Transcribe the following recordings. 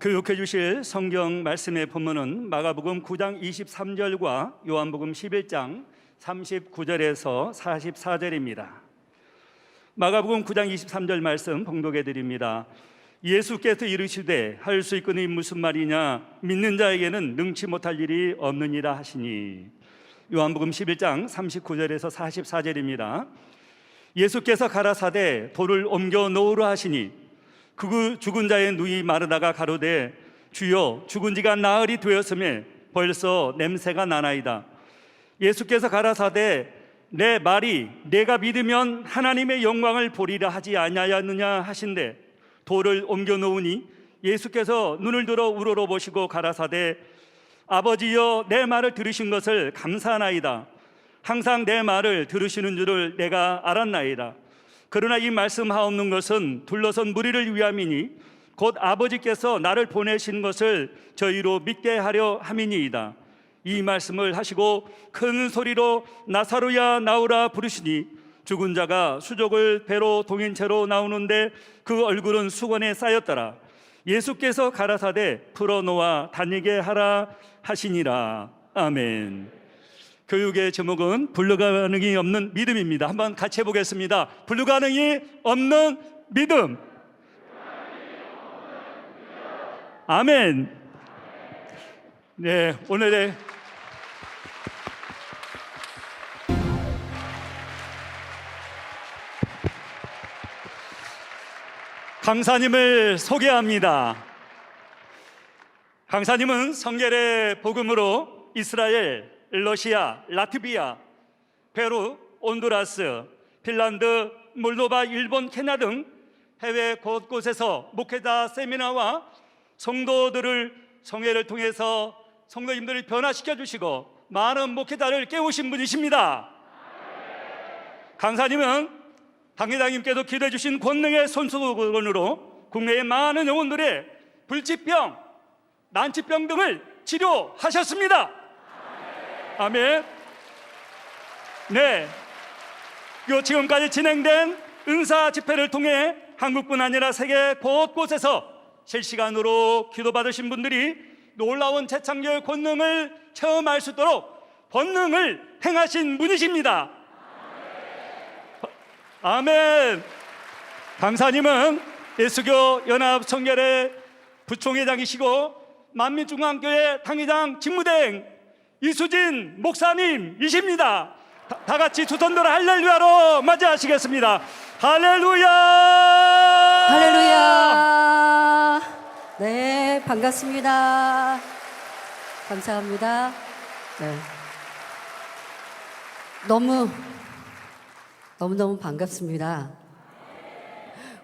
교육해 주실 성경 말씀의 본문은 마가복음 9장 23절과 요한복음 11장 39절에서 44절입니다. 마가복음 9장 23절 말씀 봉독해 드립니다. 예수께서 이르시되 할 수 있거니 무슨 말이냐, 믿는 자에게는 능치 못할 일이 없느니라 하시니. 요한복음 11장 39절에서 44절입니다. 예수께서 가라사대 돌을 옮겨 놓으라 하시니 그 죽은 자의 눈이 마르다가 가로되 주여 죽은 지가 나흘이 되었음에 벌써 냄새가 나나이다. 예수께서 가라사대 내 말이 내가 믿으면 하나님의 영광을 보리라 하지 아니하였느냐 하신대 돌을 옮겨 놓으니 예수께서 눈을 들어 우러러 보시고 가라사대 아버지여 내 말을 들으신 것을 감사하나이다. 항상 내 말을 들으시는 줄을 내가 알았나이다. 그러나 이 말씀하옵는 것은 둘러선 무리를 위함이니 곧 아버지께서 나를 보내신 것을 저희로 믿게 하려 함이니이다. 이 말씀을 하시고 큰 소리로 나사로야 나오라 부르시니 죽은 자가 수족을 배로 동인 채로 나오는데 그 얼굴은 수건에 쌓였더라. 예수께서 가라사대 풀어놓아 다니게 하라 하시니라. 아멘. 교육의 제목은 불가능이 없는 믿음입니다. 한번 같이 해보겠습니다. 불가능이 없는 믿음. 아멘. 네, 오늘의 강사님을 소개합니다. 강사님은 성결의 복음으로 이스라엘, 러시아, 라트비아, 페루, 온두라스, 핀란드, 몰도바, 일본, 케냐 등 해외 곳곳에서 목회자 세미나와 성도들을 성회를 통해서 성도님들을 변화시켜 주시고 많은 목회자를 깨우신 분이십니다. 강사님은 당회장님께도 기도해 주신 권능의 손수건으로 국내의 많은 영혼들의 불치병, 난치병 등을 치료하셨습니다. 아멘. 네, 지금까지 진행된 은사 집회를 통해 한국뿐 아니라 세계 곳곳에서 실시간으로 기도받으신 분들이 놀라운 재창조의 권능을 체험할 수 있도록 권능을 행하신 분이십니다. 아멘. 강사님은 예수교 연합성결의 부총회장이시고 만민중앙교회 당회장 직무대행 이수진 목사님이십니다. 다 같이 두 손 들어 할렐루야로 맞이하시겠습니다. 할렐루야. 할렐루야. 네, 반갑습니다. 감사합니다. 네. 너무너무 반갑습니다.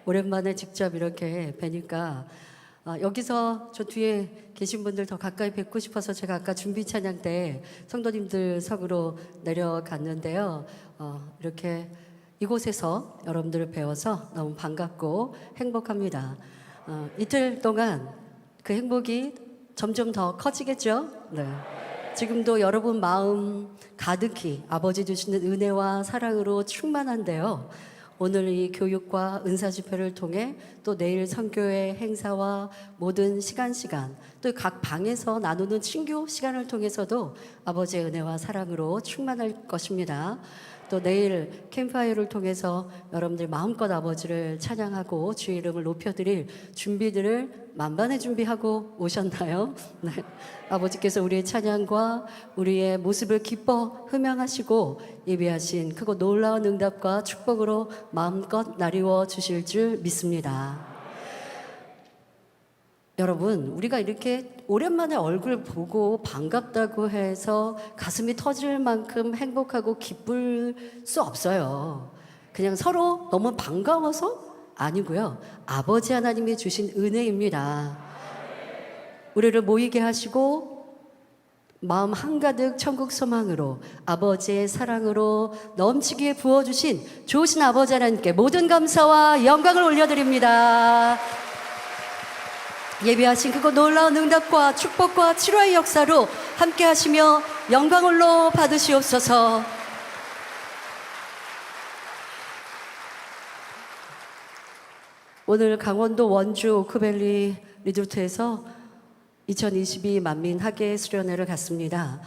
오랜만에 직접 이렇게 뵈니까 여기서 저 뒤에 계신 분들 더 가까이 뵙고 싶어서 제가 아까 준비 찬양 때 성도님들 석으로 내려갔는데요. 이렇게 이곳에서 여러분들을 배워서 너무 반갑고 행복합니다. 이틀 동안 그 행복이 점점 더 커지겠죠? 네. 지금도 여러분 마음 가득히 아버지 주시는 은혜와 사랑으로 충만한데요. 오늘 이 교육과 은사 집회를 통해 또 내일 선교회 행사와 모든 시간 또 각 방에서 나누는 친교 시간을 통해서도 아버지의 은혜와 사랑으로 충만할 것입니다. 또 내일 캠프파이어를 통해서 여러분들 마음껏 아버지를 찬양하고 주의 이름을 높여드릴 준비들을 만반의 준비하고 오셨나요? 네. 아버지께서 우리의 찬양과 우리의 모습을 기뻐 흠양하시고 예비하신 크고 놀라운 응답과 축복으로 마음껏 나리워 주실 줄 믿습니다. 여러분, 우리가 이렇게 오랜만에 얼굴 보고 반갑다고 해서 가슴이 터질 만큼 행복하고 기쁠 수 없어요. 그냥 서로 너무 반가워서 아니고요. 아버지 하나님이 주신 은혜입니다. 우리를 모이게 하시고 마음 한가득 천국 소망으로 아버지의 사랑으로 넘치게 부어주신 좋으신 아버지 하나님께 모든 감사와 영광을 올려드립니다. 예비하신 그거 놀라운 응답과 축복과 치료의 역사로 함께 하시며 영광을로 받으시옵소서. 오늘 강원도 원주 오크밸리 리조트에서 2022 만민 학예 수련회를 갔습니다.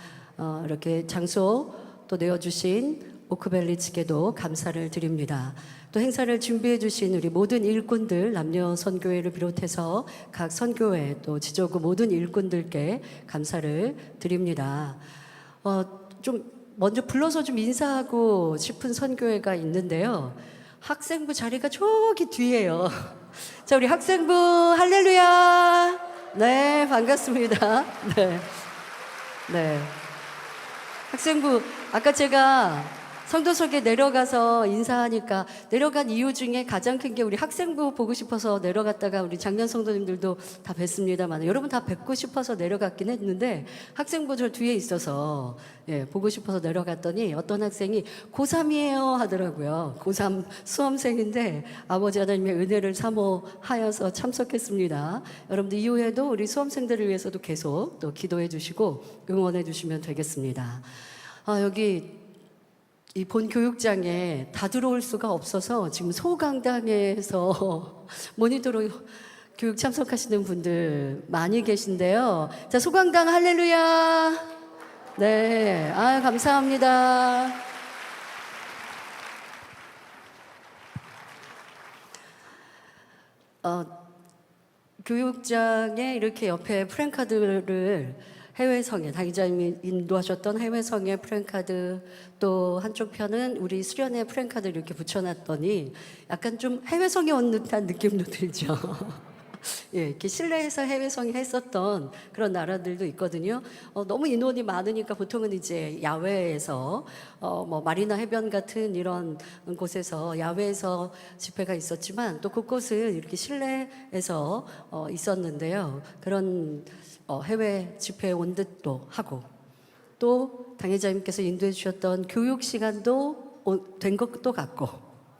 이렇게 장소 또 내어주신 오크밸리 측에도 감사를 드립니다. 또 행사를 준비해 주신 우리 모든 일꾼들, 남녀 선교회를 비롯해서 각 선교회 또 지조구 모든 일꾼들께 감사를 드립니다. 좀 먼저 불러서 좀 인사하고 싶은 선교회가 있는데요. 학생부 자리가 저기 뒤에요. 자, 우리 학생부 할렐루야. 네, 반갑습니다. 네. 네. 학생부 아까 제가 성도석에 내려가서 인사하니까 내려간 이유 중에 가장 큰 게 우리 학생부 보고 싶어서 내려갔다가 우리 작년 성도님들도 다 뵀습니다만 여러분 다 뵙고 싶어서 내려갔긴 했는데 학생부 저 뒤에 있어서 보고 싶어서 내려갔더니 어떤 학생이 고3이에요 하더라고요. 고3 수험생인데 아버지 하나님의 은혜를 사모하여서 참석했습니다. 여러분들 이후에도 우리 수험생들을 위해서도 계속 또 기도해 주시고 응원해 주시면 되겠습니다. 여기 이 본 교육장에 다 들어올 수가 없어서 지금 소강당에서 모니터로 교육 참석하시는 분들 많이 계신데요. 자, 소강당 할렐루야. 네, 감사합니다. 교육장에 이렇게 옆에 프랭카드를 해외성에 당의자님이 인도하셨던 해외성의 프랭카드 또 한쪽 편은 우리 수련회 프랭카드 이렇게 붙여놨더니 약간 좀 해외성에 온 듯한 느낌도 들죠. 이렇게 실내에서 해외성에 했었던 그런 나라들도 있거든요. 너무 인원이 많으니까 보통은 이제 야외에서 뭐 마리나 해변 같은 이런 곳에서 야외에서 집회가 있었지만 또 곳곳은 이렇게 실내에서 있었는데요. 그런 해외 집회에 온 듯도 하고 또 당회자님께서 인도해 주셨던 교육 시간도 된 것도 같고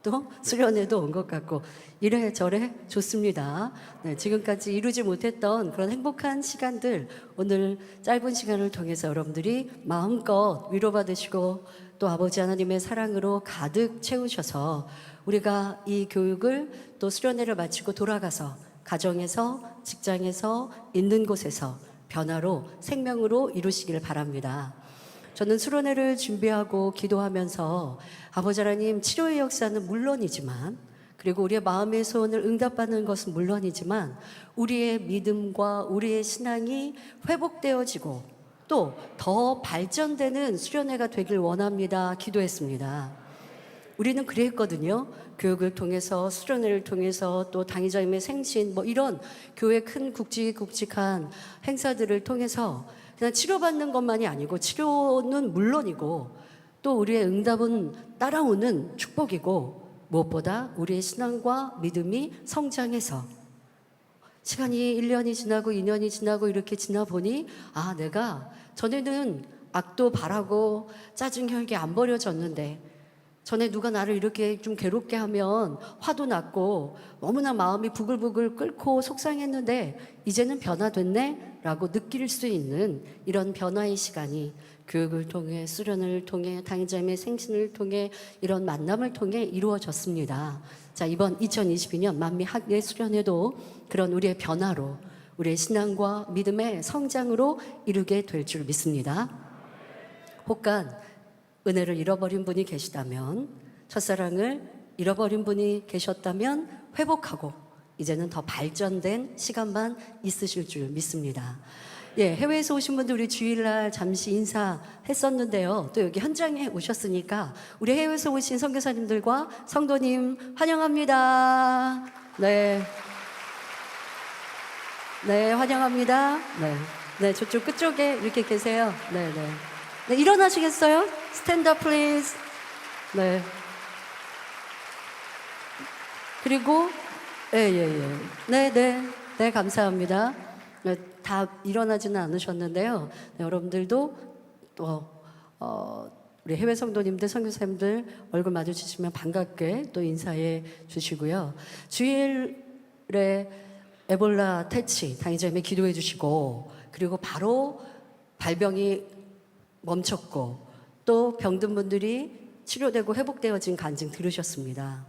또 수련회도 온 것 같고 이래저래 좋습니다. 네, 지금까지 이루지 못했던 그런 행복한 시간들 오늘 짧은 시간을 통해서 여러분들이 마음껏 위로받으시고 또 아버지 하나님의 사랑으로 가득 채우셔서 우리가 이 교육을 또 수련회를 마치고 돌아가서 가정에서 직장에서 있는 곳에서 변화로 생명으로 이루시기를 바랍니다. 저는 수련회를 준비하고 기도하면서 아버지 하나님 치료의 역사는 물론이지만 그리고 우리의 마음의 소원을 응답받는 것은 물론이지만 우리의 믿음과 우리의 신앙이 회복되어지고 또 더 발전되는 수련회가 되길 원합니다. 기도했습니다. 우리는 그랬거든요. 교육을 통해서 수련회를 통해서 또 당의자님의 생신 뭐 이런 교회 큰 굵직굵직한 행사들을 통해서 그냥 치료받는 것만이 아니고 치료는 물론이고 또 우리의 응답은 따라오는 축복이고 무엇보다 우리의 신앙과 믿음이 성장해서 시간이 1년이 지나고 2년이 지나고 이렇게 지나 보니 내가 전에는 악도 바라고 짜증 혈기 안 버려졌는데 전에 누가 나를 이렇게 좀 괴롭게 하면 화도 났고 너무나 마음이 부글부글 끓고 속상했는데 이제는 변화됐네 라고 느낄 수 있는 이런 변화의 시간이 교육을 통해 수련을 통해 당의자님의 생신을 통해 이런 만남을 통해 이루어졌습니다. 자, 이번 2022년 만미 학예 수련회도 그런 우리의 변화로 우리의 신앙과 믿음의 성장으로 이루게 될 줄 믿습니다. 혹간 은혜를 잃어버린 분이 계시다면 첫사랑을 잃어버린 분이 계셨다면 회복하고 이제는 더 발전된 시간만 있으실 줄 믿습니다. 해외에서 오신 분들 우리 주일날 잠시 인사했었는데요. 또 여기 현장에 오셨으니까 우리 해외에서 오신 선교사님들과 성도님 환영합니다. 네, 환영합니다. 네, 저쪽 끝쪽에 이렇게 계세요. 네, 일어나시겠어요? Stand up, please. 네. 그리고 네, 감사합니다. 다 일어나지는 않으셨는데요. 네, 여러분들도 또 우리 해외 성도님들, 선교사님들 얼굴 마주치시면 반갑게 또 인사해 주시고요. 주일에 에볼라 퇴치 당의자님이 기도해 주시고 그리고 바로 발병이 멈췄고 또 병든 분들이 치료되고 회복되어진 간증 들으셨습니다.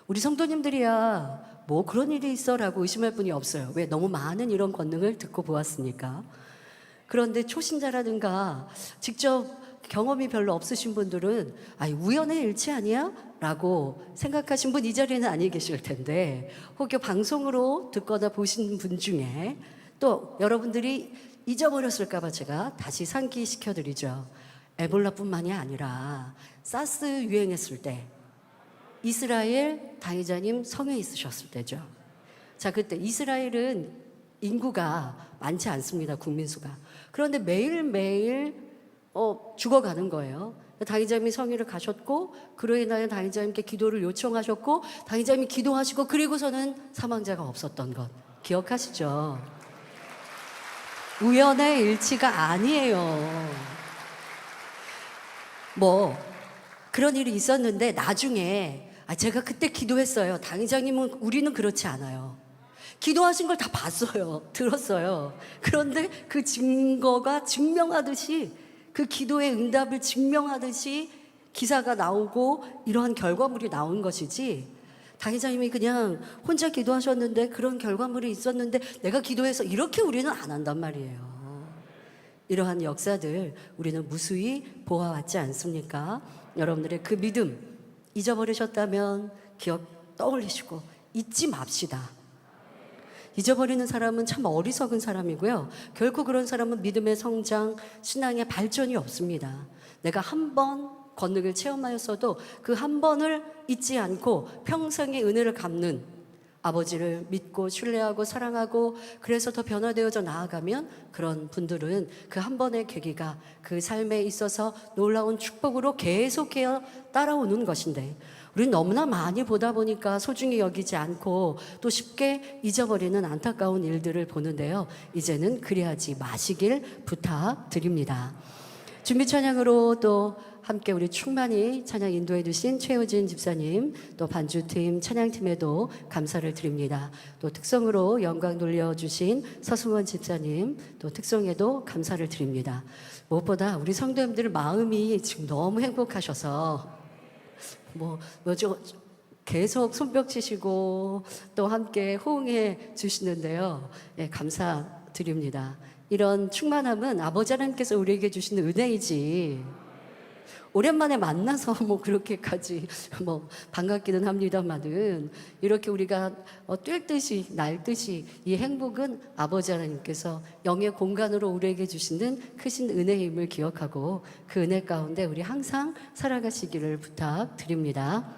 우리 성도님들이야 뭐 그런 일이 있어라고 의심할 분이 없어요. 왜? 너무 많은 이런 권능을 듣고 보았으니까. 그런데 초신자라든가 직접 경험이 별로 없으신 분들은 우연의 일치 아니야? 라고 생각하신 분 이 자리에는 아니 계실 텐데, 혹여 방송으로 듣거나 보신 분 중에 또 여러분들이 잊어버렸을까 봐 제가 다시 상기시켜 드리죠. 에볼라뿐만이 아니라 사스 유행했을 때 이스라엘 당회자님 성에 있으셨을 때죠. 자, 그때 이스라엘은 인구가 많지 않습니다. 국민수가. 그런데 매일매일 죽어가는 거예요. 당회자님이 성회를 가셨고, 그로 인하여 당회자님께 기도를 요청하셨고, 당회자님이 기도하시고, 그리고서는 사망자가 없었던 것 기억하시죠? 우연의 일치가 아니에요. 뭐 그런 일이 있었는데 나중에 제가 그때 기도했어요. 당회장님은 우리는 그렇지 않아요. 기도하신 걸 다 봤어요. 들었어요. 그런데 그 증거가 증명하듯이, 그 기도의 응답을 증명하듯이 기사가 나오고 이러한 결과물이 나온 것이지, 당회장님이 그냥 혼자 기도하셨는데 그런 결과물이 있었는데 내가 기도해서 이렇게 우리는 안 한단 말이에요. 이러한 역사들 우리는 무수히 보아왔지 않습니까? 여러분들의 그 믿음 잊어버리셨다면 기억 떠올리시고 잊지 맙시다. 잊어버리는 사람은 참 어리석은 사람이고요. 결코 그런 사람은 믿음의 성장, 신앙의 발전이 없습니다. 내가 한 번 권능을 체험하였어도 그 한 번을 잊지 않고 평생의 은혜를 갚는, 아버지를 믿고 신뢰하고 사랑하고 그래서 더 변화되어져 나아가면 그런 분들은 그 한 번의 계기가 그 삶에 있어서 놀라운 축복으로 계속해서 따라오는 것인데, 우리는 너무나 많이 보다 보니까 소중히 여기지 않고 또 쉽게 잊어버리는 안타까운 일들을 보는데요. 이제는 그리하지 마시길 부탁드립니다. 준비 찬양으로 또 함께 우리 충만히 찬양 인도해 주신 최우진 집사님, 또 반주팀 찬양팀에도 감사를 드립니다. 또 특성으로 영광 돌려주신 서승원 집사님, 또 특성에도 감사를 드립니다. 무엇보다 우리 성도님들 마음이 지금 너무 행복하셔서 계속 손뼉 치시고 또 함께 호응해 주시는데요. 감사드립니다. 이런 충만함은 아버지 하나님께서 우리에게 주시는 은혜이지, 오랜만에 만나서 그렇게까지 반갑기는 합니다만은, 이렇게 우리가 뛸 듯이 날듯이 이 행복은 아버지 하나님께서 영의 공간으로 우리에게 주시는 크신 은혜임을 기억하고 그 은혜 가운데 우리 항상 살아가시기를 부탁드립니다.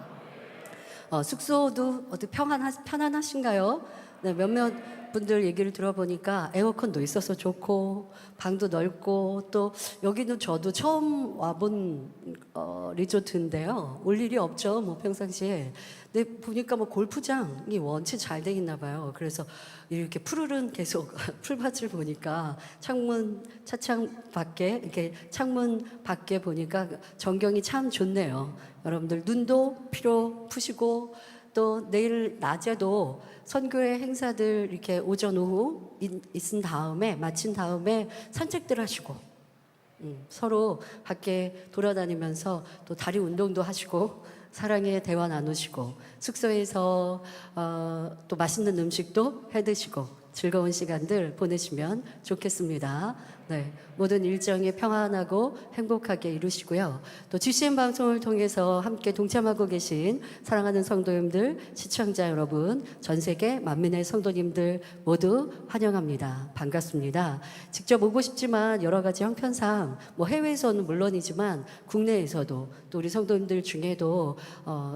숙소도 편안하신가요? 네, 몇몇 분들 얘기를 들어보니까 에어컨도 있어서 좋고 방도 넓고, 또 여기는 저도 처음 와본 리조트인데요. 올 일이 없죠, 밖상시에. 근데 보니까 골프장이 원체 잘 돼 있나 봐요. 그래서 이렇게 푸르른 계속 풀밭을 보니까 차창 밖에 이렇게 창문 밖에 보니까 전경이 참 좋네요. 여러분들 눈도 피로 푸시고, 또 내일 낮에도 선교회 행사들 이렇게 오전 오후 마친 다음에 산책들 하시고, 서로 밖에 돌아다니면서 또 다리 운동도 하시고 사랑의 대화 나누시고, 숙소에서 또 맛있는 음식도 해 드시고 즐거운 시간들 보내시면 좋겠습니다. 네, 모든 일정이 평안하고 행복하게 이루시고요. 또 GCN 방송을 통해서 함께 동참하고 계신 사랑하는 성도님들, 시청자 여러분, 전 세계 만민의 성도님들 모두 환영합니다. 반갑습니다. 직접 오고 싶지만 여러 가지 형편상 해외에서는 물론이지만 국내에서도 또 우리 성도님들 중에도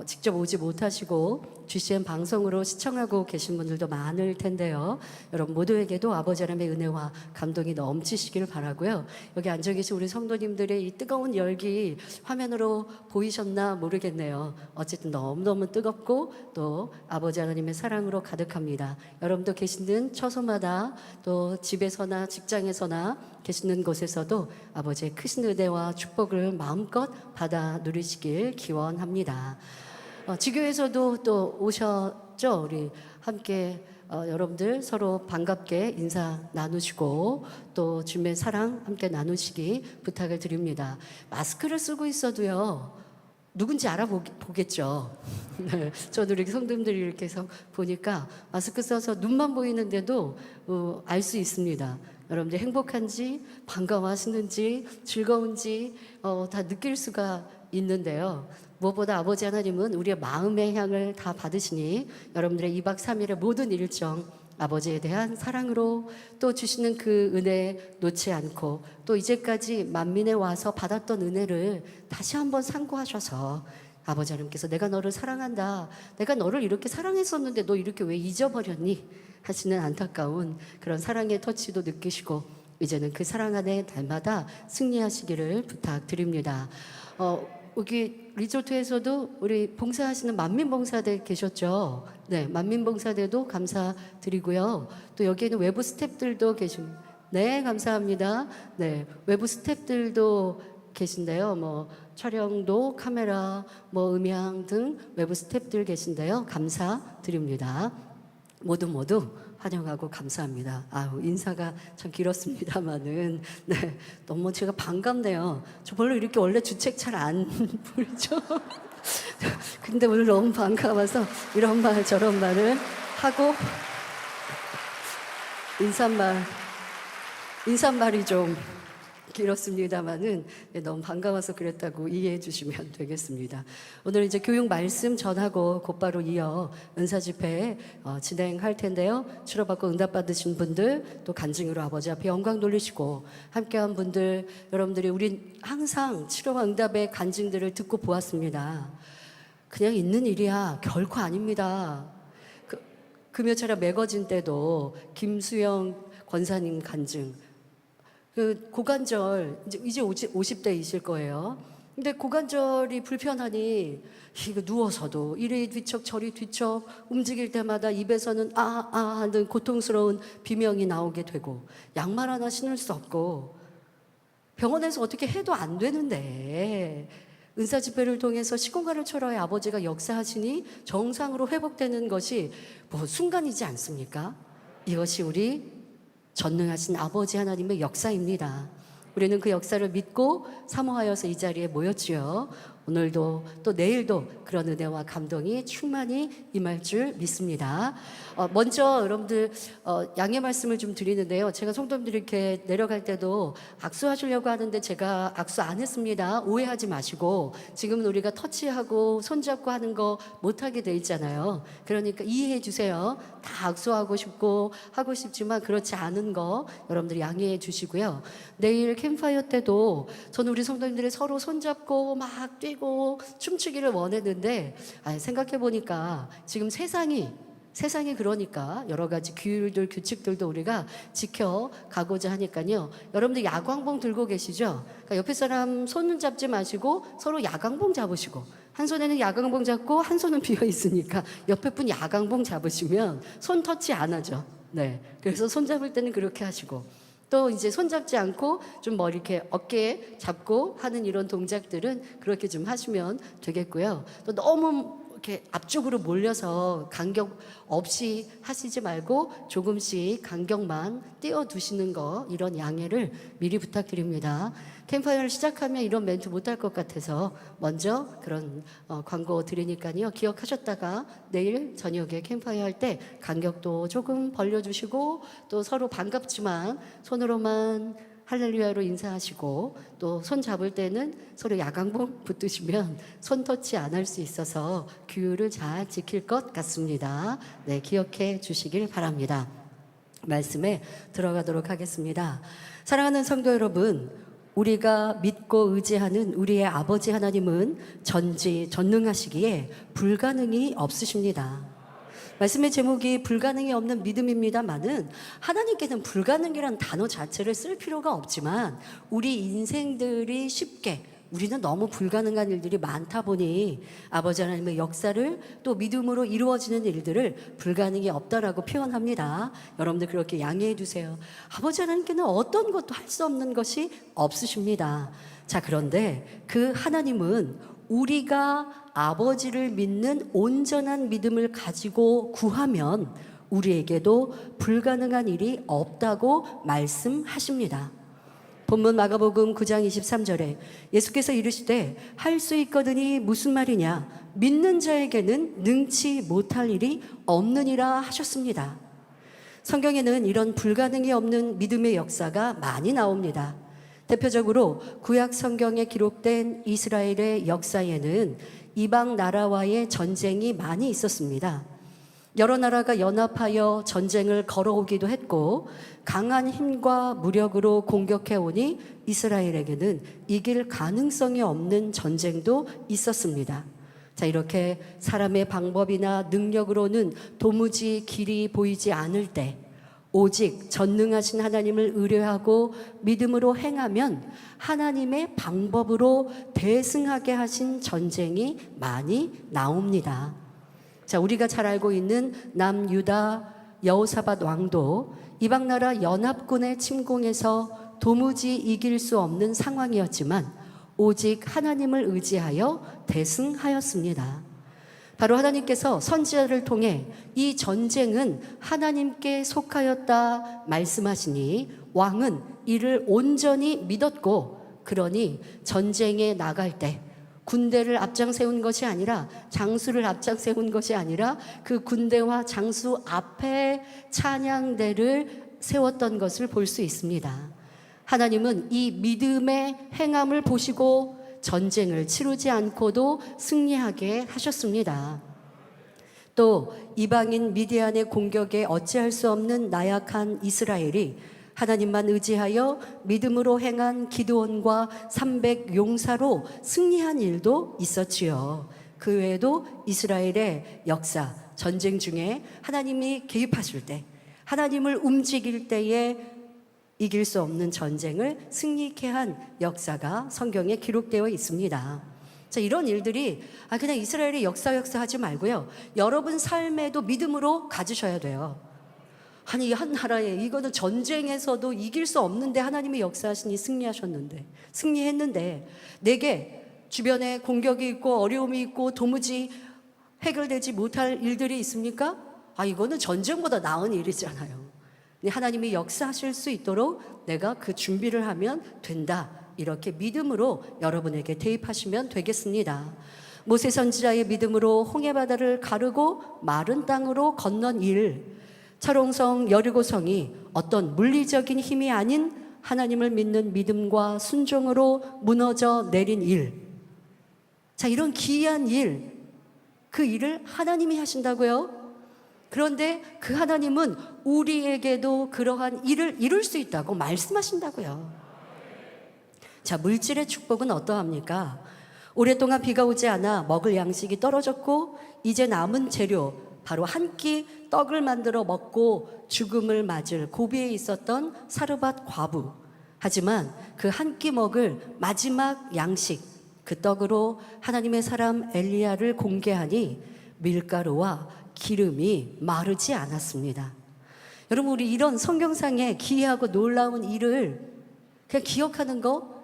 직접 오지 못하시고 GCN 방송으로 시청하고 계신 분들도 많을 텐데요. 여러분 모두에게도 아버지 하나님의 은혜와 감동이 넘치시길 바라고요. 여기 앉아 계신 우리 성도님들의 이 뜨거운 열기 화면으로 보이셨나 모르겠네요. 어쨌든 너무너무 뜨겁고 또 아버지 하나님의 사랑으로 가득합니다. 여러분도 계시는 처소마다 또 집에서나 직장에서나 계시는 곳에서도 아버지의 크신 은혜와 축복을 마음껏 받아 누리시길 기원합니다. 지교에서도 또 오셨죠? 우리 함께 여러분들 서로 반갑게 인사 나누시고 또 주님의 사랑 함께 나누시기 부탁을 드립니다. 마스크를 쓰고 있어도요, 누군지 알아보겠죠. 네, 저도 이렇게 성도님들이 이렇게 해서 보니까 마스크 써서 눈만 보이는데도 알 수 있습니다. 여러분들 행복한지 반가워하시는지 즐거운지 다 느낄 수가 있는데요. 무엇보다 아버지 하나님은 우리의 마음의 향을 다 받으시니 여러분들의 2박 3일의 모든 일정 아버지에 대한 사랑으로 또 주시는 그 은혜 놓지 않고 또 이제까지 만민에 와서 받았던 은혜를 다시 한번 상고하셔서 아버지 하나님께서 내가 너를 사랑한다. 내가 너를 이렇게 사랑했었는데 너 이렇게 왜 잊어버렸니? 하시는 안타까운 그런 사랑의 터치도 느끼시고 이제는 그 사랑 안에 날마다 승리하시기를 부탁드립니다. 여기 리조트에서도 우리 봉사하시는 만민봉사대 계셨죠? 네, 만민봉사대도 감사드리고요. 또 여기에는 외부 스태프들도 계십니다. 네, 감사합니다. 네, 외부 스태프들도 계신데요. 뭐 촬영도 카메라, 뭐 음향 등 외부 스태프들 계신데요. 감사드립니다. 모두 환영하고 감사합니다. 아유, 인사가 참 길었습니다만은 네, 너무 제가 반갑네요. 저 별로 이렇게 원래 주책 잘 안 부르죠. 근데 오늘 너무 반가워서 이런 말 저런 말을 하고 인사말이 좀 길었습니다만은 네, 너무 반가워서 그랬다고 이해해 주시면 되겠습니다. 오늘 이제 교육 말씀 전하고 곧바로 이어 은사 집회 진행할 텐데요. 치료받고 응답 받으신 분들 또 간증으로 아버지 앞에 영광 돌리시고 함께한 분들 여러분들이 우린 항상 치료와 응답의 간증들을 듣고 보았습니다. 그냥 있는 일이야 결코 아닙니다. 금요철야 매거진 때도 김수영 권사님 간증 그 고관절 이제 50대이실 거예요. 근데 고관절이 불편하니 이거 누워서도 이리 뒤척 저리 뒤척 움직일 때마다 입에서는 하는 고통스러운 비명이 나오게 되고 양말 하나 신을 수 없고 병원에서 어떻게 해도 안 되는데 은사 집회를 통해서 시공간을 초월해 아버지가 역사하시니 정상으로 회복되는 것이 뭐 순간이지 않습니까? 이것이 우리 전능하신 아버지 하나님의 역사입니다. 우리는 그 역사를 믿고 사모하여서 이 자리에 모였지요. 오늘도 또 내일도 그런 은혜와 감동이 충만히 임할 줄 믿습니다. 먼저 여러분들 양해 말씀을 좀 드리는데요. 제가 성도님들이 이렇게 내려갈 때도 악수하시려고 하는데 제가 악수 안 했습니다. 오해하지 마시고 지금은 우리가 터치하고 손잡고 하는 거 못하게 돼 있잖아요. 그러니까 이해해 주세요. 다 악수하고 싶고 하고 싶지만 그렇지 않은 거 여러분들이 양해해 주시고요. 내일 캠파이어 때도 저는 우리 성도님들이 서로 손잡고 막 뛰고 춤추기를 원했는데 생각해보니까 지금 세상이 그러니까 여러 가지 규율들 규칙들도 우리가 지켜가고자 하니까요. 여러분들 야광봉 들고 계시죠? 그러니까 옆에 사람 손 잡지 마시고 서로 야광봉 잡으시고 한 손에는 야광봉 잡고 한 손은 비어 있으니까 옆에 분 야광봉 잡으시면 손 터치 안 하죠. 네, 그래서 손 잡을 때는 그렇게 하시고 또 이제 손 잡지 않고 좀 뭐 이렇게 어깨에 잡고 하는 이런 동작들은 그렇게 좀 하시면 되겠고요. 또 너무 이렇게 앞쪽으로 몰려서 간격 없이 하시지 말고 조금씩 간격만 띄워두시는 거 이런 양해를 미리 부탁드립니다. 캠파이어를 시작하면 이런 멘트 못할 것 같아서 먼저 그런 광고 드리니까요. 기억하셨다가 내일 저녁에 캠파이어 할 때 간격도 조금 벌려주시고 또 서로 반갑지만 손으로만 할렐루야로 인사하시고 또 손 잡을 때는 서로 야광봉 붙으시면 손 터치 안 할 수 있어서 규율을 잘 지킬 것 같습니다. 네, 기억해 주시길 바랍니다. 말씀에 들어가도록 하겠습니다. 사랑하는 성도 여러분, 우리가 믿고 의지하는 우리의 아버지 하나님은 전능하시기에 불가능이 없으십니다. 말씀의 제목이 불가능이 없는 믿음입니다만은 하나님께는 불가능이란 단어 자체를 쓸 필요가 없지만 우리 인생들이 쉽게 우리는 너무 불가능한 일들이 많다 보니 아버지 하나님의 역사를 또 믿음으로 이루어지는 일들을 불가능이 없다라고 표현합니다. 여러분들 그렇게 양해해 주세요. 아버지 하나님께는 어떤 것도 할 수 없는 것이 없으십니다. 자, 그런데 그 하나님은 우리가 아버지를 믿는 온전한 믿음을 가지고 구하면 우리에게도 불가능한 일이 없다고 말씀하십니다. 본문 마가복음 9장 23절에 예수께서 이르시되 할 수 있거든이 무슨 말이냐, 믿는 자에게는 능치 못할 일이 없느니라 하셨습니다. 성경에는 이런 불가능이 없는 믿음의 역사가 많이 나옵니다. 대표적으로 구약 성경에 기록된 이스라엘의 역사에는 이방 나라와의 전쟁이 많이 있었습니다. 여러 나라가 연합하여 전쟁을 걸어오기도 했고 강한 힘과 무력으로 공격해 오니 이스라엘에게는 이길 가능성이 없는 전쟁도 있었습니다. 자, 이렇게 사람의 방법이나 능력으로는 도무지 길이 보이지 않을 때 오직 전능하신 하나님을 의뢰하고 믿음으로 행하면 하나님의 방법으로 대승하게 하신 전쟁이 많이 나옵니다. 자, 우리가 잘 알고 있는 남유다 여호사밧 왕도 이방 나라 연합군의 침공에서 도무지 이길 수 없는 상황이었지만 오직 하나님을 의지하여 대승하였습니다. 바로 하나님께서 선지자를 통해 이 전쟁은 하나님께 속하였다 말씀하시니 왕은 이를 온전히 믿었고, 그러니 전쟁에 나갈 때 군대를 앞장 세운 것이 아니라, 장수를 앞장 세운 것이 아니라 그 군대와 장수 앞에 찬양대를 세웠던 것을 볼 수 있습니다. 하나님은 이 믿음의 행함을 보시고 전쟁을 치르지 않고도 승리하게 하셨습니다. 또 이방인 미디안의 공격에 어찌할 수 없는 나약한 이스라엘이 하나님만 의지하여 믿음으로 행한 기드온과 300 용사로 승리한 일도 있었지요. 그 외에도 이스라엘의 역사, 전쟁 중에 하나님이 개입하실 때, 하나님을 움직일 때에 이길 수 없는 전쟁을 승리케 한 역사가 성경에 기록되어 있습니다. 자, 이런 일들이 그냥 이스라엘의 역사 하지 말고요, 여러분 삶에도 믿음으로 가지셔야 돼요. 아니, 한 나라에 이거는 전쟁에서도 이길 수 없는데 하나님이 역사하시니 승리했는데 내게 주변에 공격이 있고 어려움이 있고 도무지 해결되지 못할 일들이 있습니까? 이거는 전쟁보다 나은 일이잖아요. 하나님이 역사하실 수 있도록 내가 그 준비를 하면 된다, 이렇게 믿음으로 여러분에게 대입하시면 되겠습니다. 모세 선지자의 믿음으로 홍해바다를 가르고 마른 땅으로 건넌 일, 철옹성 여리고성이 어떤 물리적인 힘이 아닌 하나님을 믿는 믿음과 순종으로 무너져 내린 일, 자, 이런 기이한 일, 그 일을 하나님이 하신다고요? 그런데 그 하나님은 우리에게도 그러한 일을 이룰 수 있다고 말씀하신다고요. 자, 물질의 축복은 어떠합니까? 오랫동안 비가 오지 않아 먹을 양식이 떨어졌고 이제 남은 재료, 바로 한 끼 떡을 만들어 먹고 죽음을 맞을 고비에 있었던 사르밧 과부. 하지만 그 한 끼 먹을 마지막 양식, 그 떡으로 하나님의 사람 엘리야를 공개하니 밀가루와 기름이 마르지 않았습니다. 여러분, 우리 이런 성경상의 기이하고 놀라운 일을 그냥 기억하는 거,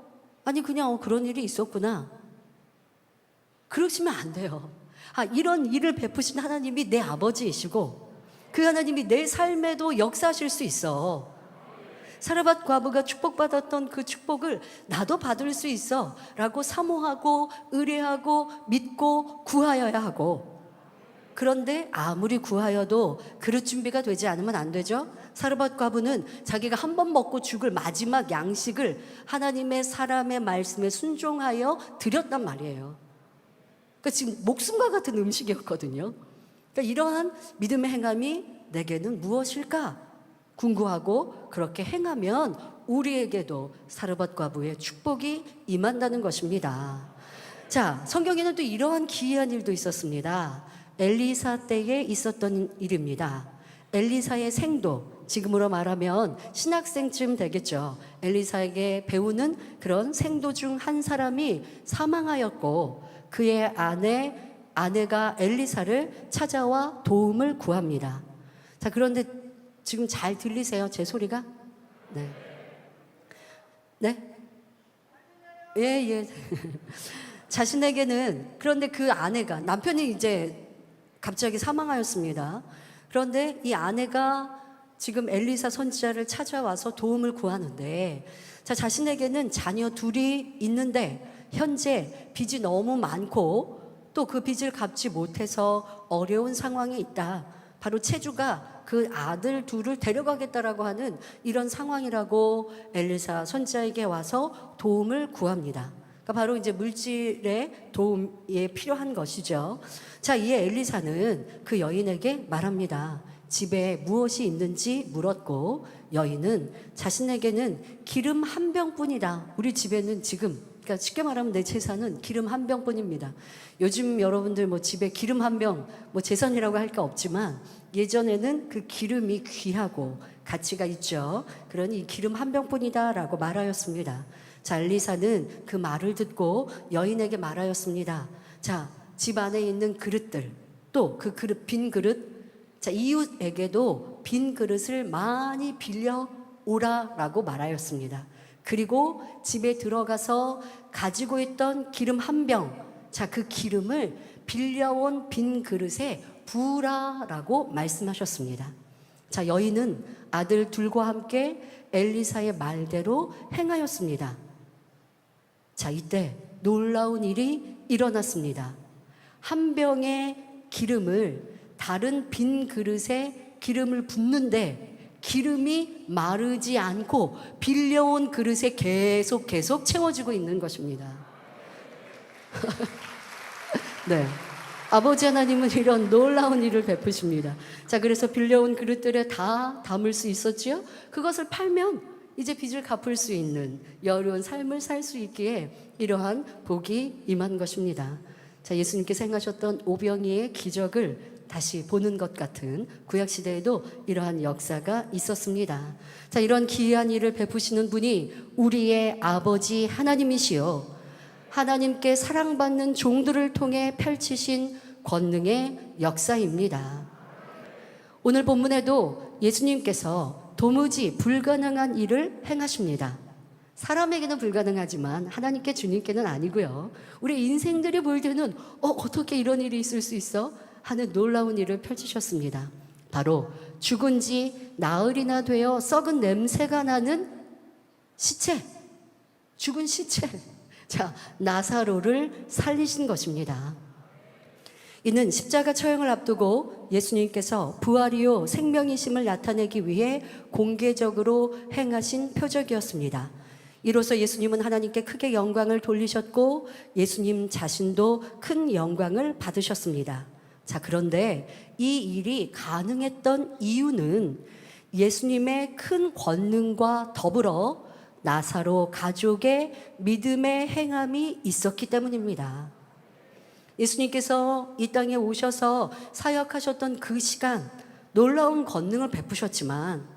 그냥 그런 일이 있었구나, 그러시면 안 돼요. 이런 일을 베푸신 하나님이 내 아버지이시고 그 하나님이 내 삶에도 역사하실 수 있어. 사르밧 과부가 축복받았던 그 축복을 나도 받을 수 있어 라고 사모하고 의뢰하고 믿고 구하여야 하고, 그런데 아무리 구하여도 그릇 준비가 되지 않으면 안 되죠. 사르밧 과부는 자기가 한 번 먹고 죽을 마지막 양식을 하나님의 사람의 말씀에 순종하여 드렸단 말이에요. 그러니까 지금 목숨과 같은 음식이었거든요. 그러니까 이러한 믿음의 행함이 내게는 무엇일까 궁구하고 그렇게 행하면 우리에게도 사르밧 과부의 축복이 임한다는 것입니다. 자, 성경에는 또 이러한 기이한 일도 있었습니다. 엘리사 때에 있었던 일입니다. 엘리사의 생도, 지금으로 말하면 신학생쯤 되겠죠. 엘리사에게 배우는 그런 생도 중 한 사람이 사망하였고 그의 아내가 엘리사를 찾아와 도움을 구합니다. 자, 그런데 지금 잘 들리세요? 제 소리가? 네. 네? 예. 자신에게는, 그런데 그 아내가, 남편이 이제 갑자기 사망하였습니다. 그런데 이 아내가 지금 엘리사 선지자를 찾아와서 도움을 구하는데, 자, 자신에게는 자녀 둘이 있는데 현재 빚이 너무 많고 또 그 빚을 갚지 못해서 어려운 상황에 있다. 바로 체주가 그 아들 둘을 데려가겠다라고 하는 이런 상황이라고 엘리사 선지자에게 와서 도움을 구합니다. 그러니까 바로 이제 물질의 도움에 필요한 것이죠. 자, 이에 엘리사는 그 여인에게 말합니다. 집에 무엇이 있는지 물었고, 여인은 자신에게는 기름 한 병뿐이다. 우리 집에는 지금, 그러니까 쉽게 말하면 내 재산은 기름 한 병뿐입니다. 요즘 여러분들 뭐 집에 기름 한 병, 뭐 재산이라고 할 게 없지만 예전에는 그 기름이 귀하고 가치가 있죠. 그러니 이 기름 한 병뿐이다라고 말하였습니다. 자, 엘리사는 그 말을 듣고 여인에게 말하였습니다. 자, 집 안에 있는 그릇들, 또 그 그릇, 빈 그릇, 자, 이웃에게도 빈 그릇을 많이 빌려 오라라고 말하였습니다. 그리고 집에 들어가서 가지고 있던 기름 한 병, 자, 그 기름을 빌려온 빈 그릇에 부으라라고 말씀하셨습니다. 자, 여인은 아들 둘과 함께 엘리사의 말대로 행하였습니다. 자, 이때 놀라운 일이 일어났습니다. 한 병의 기름을 다른 빈 그릇에 기름을 붓는데 기름이 마르지 않고 빌려온 그릇에 계속 채워지고 있는 것입니다. 네. 아버지 하나님은 이런 놀라운 일을 베푸십니다. 자, 그래서 빌려온 그릇들에 다 담을 수 있었지요? 그것을 팔면 이제 빚을 갚을 수 있는 여유로운 삶을 살 수 있기에 이러한 복이 임한 것입니다. 자, 예수님께서 행하셨던 오병이의 기적을 다시 보는 것 같은 구약시대에도 이러한 역사가 있었습니다. 자, 이런 기이한 일을 베푸시는 분이 우리의 아버지 하나님이시요, 하나님께 사랑받는 종들을 통해 펼치신 권능의 역사입니다. 오늘 본문에도 예수님께서 도무지 불가능한 일을 행하십니다. 사람에게는 불가능하지만 하나님께, 주님께는 아니고요. 우리 인생들이 볼 때는 어떻게 이런 일이 있을 수 있어? 하는 놀라운 일을 펼치셨습니다. 바로 죽은 지 나흘이나 되어 썩은 냄새가 나는 시체, 죽은 시체, 자, 나사로를 살리신 것입니다. 이는 십자가 처형을 앞두고 예수님께서 부활이요 생명이심을 나타내기 위해 공개적으로 행하신 표적이었습니다. 이로써 예수님은 하나님께 크게 영광을 돌리셨고 예수님 자신도 큰 영광을 받으셨습니다. 자, 그런데 이 일이 가능했던 이유는 예수님의 큰 권능과 더불어 나사로 가족의 믿음의 행함이 있었기 때문입니다. 예수님께서 이 땅에 오셔서 사역하셨던 그 시간 놀라운 권능을 베푸셨지만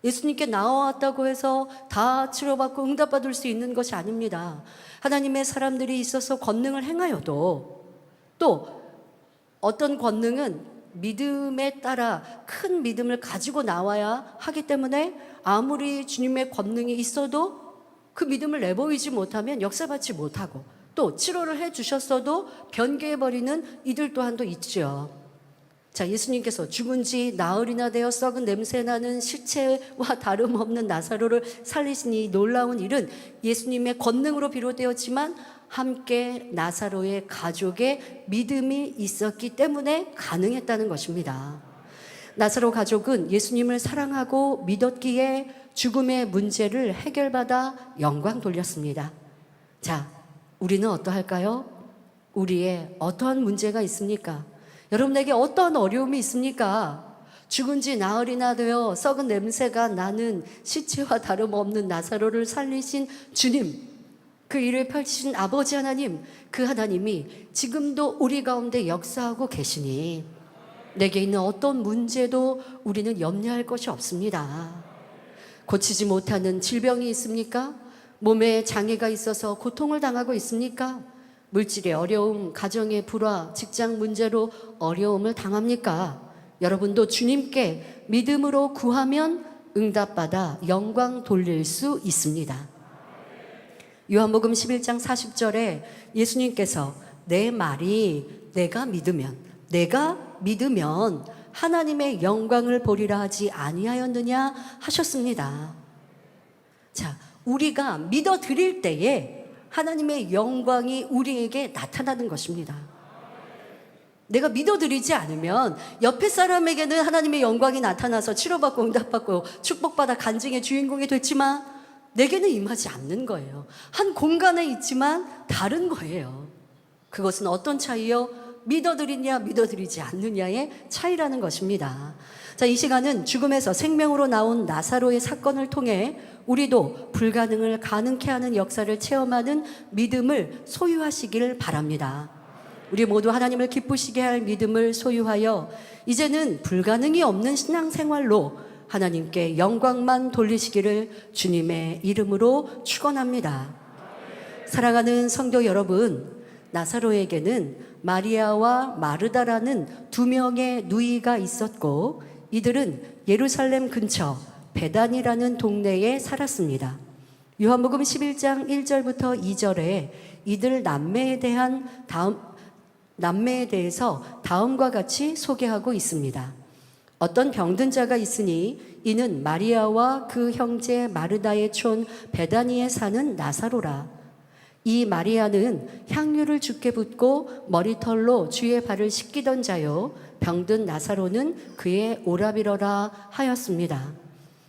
예수님께 나와왔다고 해서 다 치료받고 응답받을 수 있는 것이 아닙니다. 하나님의 사람들이 있어서 권능을 행하여도 또 어떤 권능은 믿음에 따라 큰 믿음을 가지고 나와야 하기 때문에 아무리 주님의 권능이 있어도 그 믿음을 내보이지 못하면 역사받지 못하고 또 치료를 해 주셨어도 변개해버리는 이들 또한도 있죠. 자, 예수님께서 죽은 지 나흘이나 되어 썩은 냄새나는 시체와 다름없는 나사로를 살리신 이 놀라운 일은 예수님의 권능으로 비롯되었지만 함께 나사로의 가족의 믿음이 있었기 때문에 가능했다는 것입니다. 나사로 가족은 예수님을 사랑하고 믿었기에 죽음의 문제를 해결받아 영광 돌렸습니다. 자, 우리는 어떠할까요? 우리의 어떠한 문제가 있습니까? 여러분에게 어떤 어려움이 있습니까? 죽은 지 나흘이나 되어 썩은 냄새가 나는 시체와 다름없는 나사로를 살리신 주님, 그 일을 펼치신 아버지 하나님, 그 하나님이 지금도 우리 가운데 역사하고 계시니 내게 있는 어떤 문제도 우리는 염려할 것이 없습니다. 고치지 못하는 질병이 있습니까? 몸에 장애가 있어서 고통을 당하고 있습니까? 물질의 어려움, 가정의 불화, 직장 문제로 어려움을 당합니까? 여러분도 주님께 믿음으로 구하면 응답받아 영광 돌릴 수 있습니다. 요한복음 11장 40절에 예수님께서 내 말이 내가 믿으면 하나님의 영광을 보리라 하지 아니하였느냐 하셨습니다. 자, 우리가 믿어 드릴 때에 하나님의 영광이 우리에게 나타나는 것입니다. 내가 믿어드리지 않으면 옆에 사람에게는 하나님의 영광이 나타나서 치료받고 응답받고 축복받아 간증의 주인공이 됐지만 내게는 임하지 않는 거예요. 한 공간에 있지만 다른 거예요. 그것은 어떤 차이요? 믿어드리냐 믿어드리지 않느냐의 차이라는 것입니다. 자, 이 시간은 죽음에서 생명으로 나온 나사로의 사건을 통해 우리도 불가능을 가능케 하는 역사를 체험하는 믿음을 소유하시길 바랍니다. 우리 모두 하나님을 기쁘시게 할 믿음을 소유하여 이제는 불가능이 없는 신앙생활로 하나님께 영광만 돌리시기를 주님의 이름으로 축원합니다. 사랑하는 성도 여러분, 나사로에게는 마리아와 마르다라는 두 명의 누이가 있었고 이들은 예루살렘 근처 베단이라는 동네에 살았습니다. 요한복음 11장 1절부터 2절에 이들 남매에 대해서 다음과 같이 소개하고 있습니다. 어떤 병든 자가 있으니 이는 마리아와 그 형제 마르다의 촌 베다니에 사는 나사로라. 이 마리아는 향유를 주께 붓고 머리털로 주의 발을 씻기던 자요, 병든 나사로는 그의 오라비러라 하였습니다.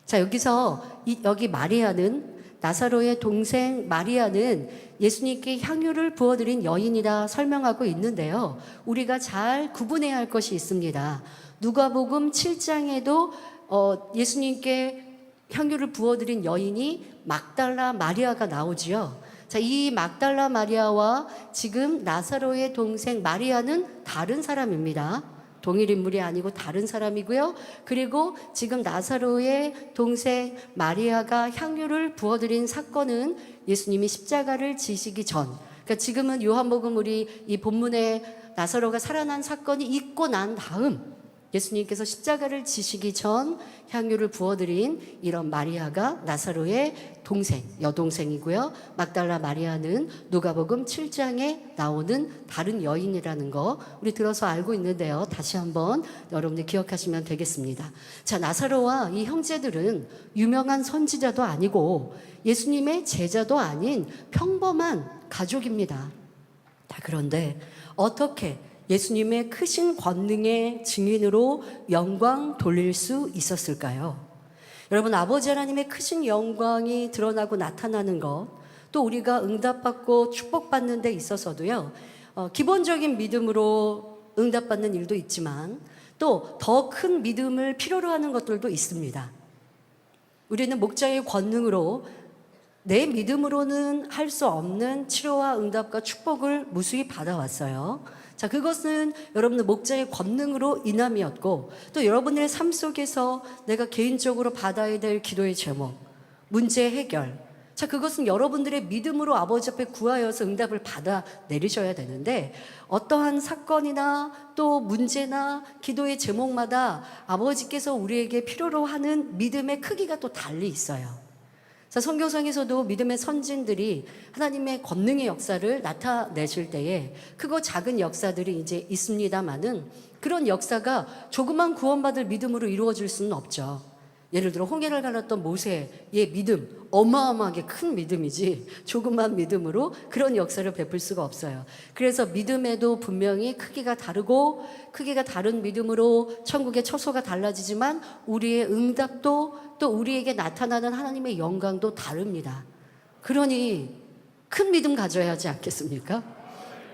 자, 여기 마리아는, 나사로의 동생 마리아는 예수님께 향유를 부어드린 여인이라 설명하고 있는데요, 우리가 잘 구분해야 할 것이 있습니다. 누가복음 7장에도 예수님께 향유를 부어드린 여인이 막달라 마리아가 나오지요. 자, 이 막달라 마리아와 지금 나사로의 동생 마리아는 다른 사람입니다. 동일 인물이 아니고 다른 사람이고요. 그리고 지금 나사로의 동생 마리아가 향유를 부어드린 사건은 예수님이 십자가를 지시기 전, 그러니까 지금은 요한복음 우리 이 본문에 나사로가 살아난 사건이 있고 난 다음 예수님께서 십자가를 지시기 전 향유를 부어드린 이런 마리아가 나사로의 동생, 여동생이고요. 막달라 마리아는 누가복음 7장에 나오는 다른 여인이라는 거 우리 들어서 알고 있는데요. 다시 한번 여러분들 기억하시면 되겠습니다. 자, 나사로와 이 형제들은 유명한 선지자도 아니고 예수님의 제자도 아닌 평범한 가족입니다. 그런데 어떻게 예수님의 크신 권능의 증인으로 영광 돌릴 수 있었을까요? 여러분, 아버지 하나님의 크신 영광이 드러나고 나타나는 것, 또 우리가 응답받고 축복받는 데 있어서도요, 기본적인 믿음으로 응답받는 일도 있지만 또 더 큰 믿음을 필요로 하는 것들도 있습니다. 우리는 목자의 권능으로 내 믿음으로는 할 수 없는 치료와 응답과 축복을 무수히 받아왔어요. 자, 그것은 여러분들 목자의 권능으로 인함이었고, 또 여러분의 삶 속에서 내가 개인적으로 받아야 될 기도의 제목, 문제 해결, 자, 그것은 여러분들의 믿음으로 아버지 앞에 구하여서 응답을 받아 내리셔야 되는데, 어떠한 사건이나 또 문제나 기도의 제목마다 아버지께서 우리에게 필요로 하는 믿음의 크기가 또 달리 있어요. 자, 성경상에서도 믿음의 선진들이 하나님의 권능의 역사를 나타내실 때에 크고 작은 역사들이 이제 있습니다만은 그런 역사가 조그만 구원받을 믿음으로 이루어질 수는 없죠. 예를 들어 홍해를 갈랐던 모세의 믿음, 어마어마하게 큰 믿음이지 조그만 믿음으로 그런 역사를 베풀 수가 없어요. 그래서 믿음에도 분명히 크기가 다르고 크기가 다른 믿음으로 천국의 처소가 달라지지만 우리의 응답도 또 우리에게 나타나는 하나님의 영광도 다릅니다. 그러니 큰 믿음 가져야 하지 않겠습니까?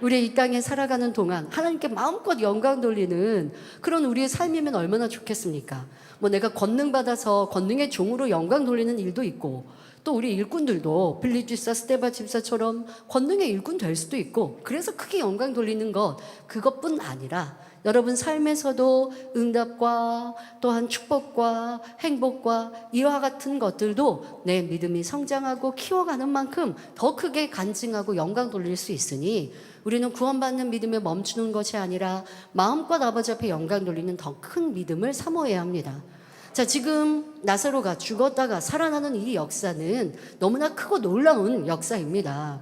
우리 이 땅에 살아가는 동안 하나님께 마음껏 영광 돌리는 그런 우리의 삶이면 얼마나 좋겠습니까? 뭐 내가 권능 받아서 권능의 종으로 영광 돌리는 일도 있고, 또 우리 일꾼들도 빌립 집사, 스데반 집사처럼 권능의 일꾼 될 수도 있고, 그래서 크게 영광 돌리는 것, 그것뿐 아니라 여러분 삶에서도 응답과 또한 축복과 행복과 이와 같은 것들도 내 믿음이 성장하고 키워가는 만큼 더 크게 간증하고 영광 돌릴 수 있으니 우리는 구원받는 믿음에 멈추는 것이 아니라 마음껏 아버지 앞에 영광 돌리는 더 큰 믿음을 사모해야 합니다. 자, 지금 나사로가 죽었다가 살아나는 이 역사는 너무나 크고 놀라운 역사입니다.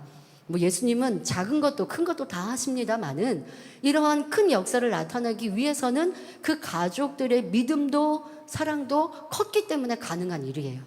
뭐 예수님은 작은 것도 큰 것도 다 하십니다만은 이러한 큰 역사를 나타내기 위해서는 그 가족들의 믿음도 사랑도 컸기 때문에 가능한 일이에요.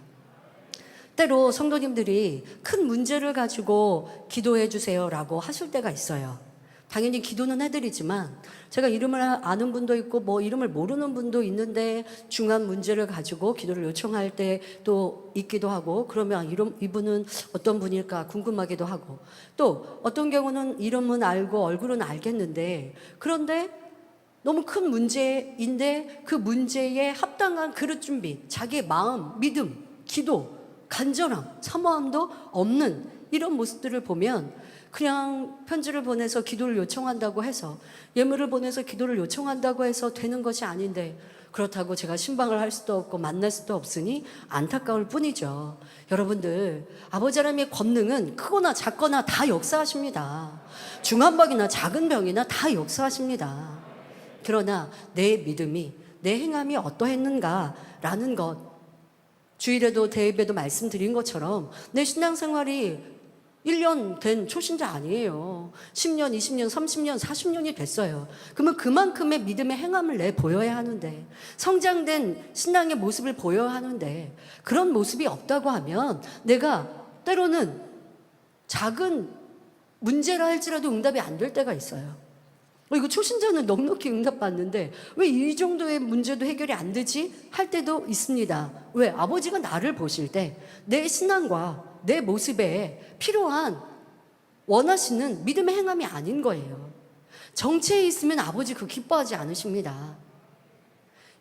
때로 성도님들이 큰 문제를 가지고 기도해 주세요라고 하실 때가 있어요. 당연히 기도는 해드리지만 제가 이름을 아는 분도 있고 뭐 이름을 모르는 분도 있는데 중요한 문제를 가지고 기도를 요청할 때 또 있기도 하고, 그러면 이분은 어떤 분일까 궁금하기도 하고, 또 어떤 경우는 이름은 알고 얼굴은 알겠는데 그런데 너무 큰 문제인데 그 문제에 합당한 그릇 준비, 자기의 마음, 믿음, 기도, 간절함, 사모함도 없는 이런 모습들을 보면 그냥 편지를 보내서 기도를 요청한다고 해서, 예물을 보내서 기도를 요청한다고 해서 되는 것이 아닌데, 그렇다고 제가 신방을 할 수도 없고 만날 수도 없으니 안타까울 뿐이죠. 여러분들, 아버지 하나님의 권능은 크거나 작거나 다 역사하십니다. 중한 병이나 작은 병이나 다 역사하십니다. 그러나 내 믿음이, 내 행함이 어떠했는가라는 것, 주일에도 대입에도 말씀드린 것처럼 내 신앙생활이 1년 된 초신자 아니에요. 10년, 20년, 30년, 40년이 됐어요. 그러면 그만큼의 믿음의 행함을 내 보여야 하는데, 성장된 신앙의 모습을 보여야 하는데, 그런 모습이 없다고 하면 내가 때로는 작은 문제라 할지라도 응답이 안 될 때가 있어요. 이거 초신자는 넉넉히 응답받는데 왜 이 정도의 문제도 해결이 안 되지? 할 때도 있습니다. 왜? 아버지가 나를 보실 때 내 신앙과 내 모습에 필요한 원하시는 믿음의 행함이 아닌 거예요. 정체에 있으면 아버지 그 기뻐하지 않으십니다.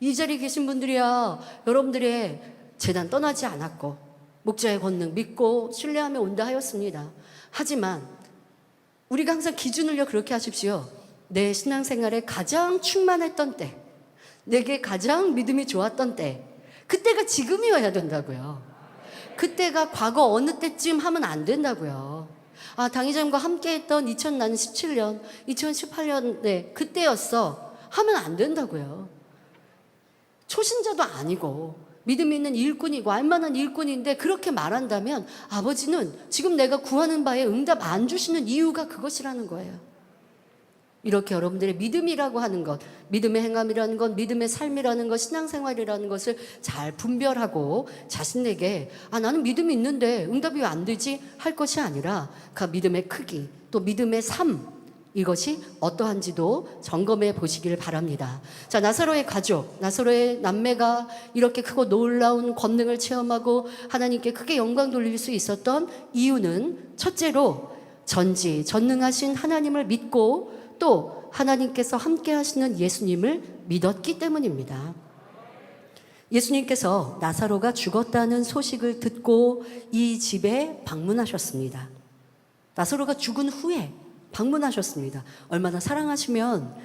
이 자리에 계신 분들이야 여러분들의 재단 떠나지 않았고 목자의 권능 믿고 신뢰하며 온다 하였습니다. 하지만 우리가 항상 기준을요 그렇게 하십시오. 내 신앙생활에 가장 충만했던 때, 내게 가장 믿음이 좋았던 때, 그때가 지금이어야 된다고요. 그때가 과거 어느 때쯤 하면 안 된다고요. 당의자님과 함께했던 2017년, 2018년 그때였어 하면 안 된다고요. 초신자도 아니고 믿음 있는 일꾼이고 알만한 일꾼인데 그렇게 말한다면 아버지는 지금 내가 구하는 바에 응답 안 주시는 이유가 그것이라는 거예요. 이렇게 여러분들의 믿음이라고 하는 것, 믿음의 행함이라는 것, 믿음의 삶이라는 것, 신앙생활이라는 것을 잘 분별하고 자신에게 나는 믿음이 있는데 응답이 왜 안 되지? 할 것이 아니라 그 믿음의 크기, 또 믿음의 삶, 이것이 어떠한지도 점검해 보시길 바랍니다. 자, 나사로의 가족, 나사로의 남매가 이렇게 크고 놀라운 권능을 체험하고 하나님께 크게 영광 돌릴 수 있었던 이유는 첫째로 전능하신 하나님을 믿고 또 하나님께서 함께 하시는 예수님을 믿었기 때문입니다. 예수님께서 나사로가 죽었다는 소식을 듣고 이 집에 방문하셨습니다. 나사로가 죽은 후에 방문하셨습니다. 얼마나 사랑하시면,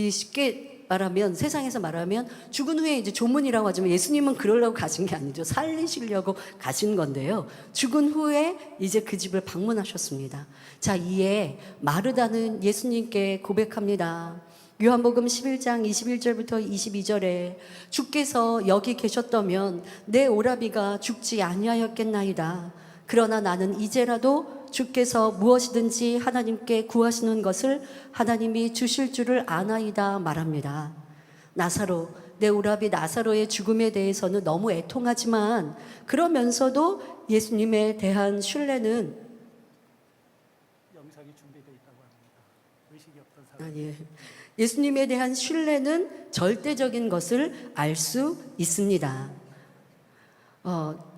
쉽게 말하면, 세상에서 말하면 죽은 후에 이제 조문이라고 하지만 예수님은 그러려고 가신 게 아니죠. 살리시려고 가신 건데요. 죽은 후에 이제 그 집을 방문하셨습니다. 자, 이에 마르다는 예수님께 고백합니다. 요한복음 11장 21절부터 22절에 주께서 여기 계셨다면 내 오라비가 죽지 아니하였겠나이다. 그러나 나는 이제라도 주께서 무엇이든지 하나님께 구하시는 것을 하나님이 주실 줄을 아나이다 말합니다. 나사로, 내 오라비 나사로의 죽음에 대해서는 너무 애통하지만 그러면서도 예수님에 대한 신뢰는 영상이 준비되어 있다고 합니다. 의식이 없던 사람. 예수님에 대한 신뢰는 절대적인 것을 알 수 있습니다.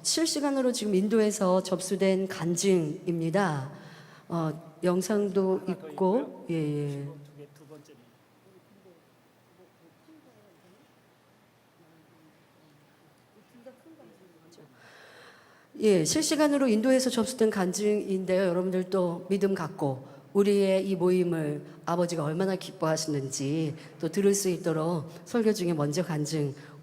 실시간으로 지금 인도에서 접수된 간증입니다. 영상도 있고, 예. 예, 실시간으로 인도에서 접수된 간증인데요. 여러분들도 믿음 갖고 우리의 이 모임을 아버지가 얼마나 기뻐하시는지 또 들을 수 있도록 설교 중에 먼저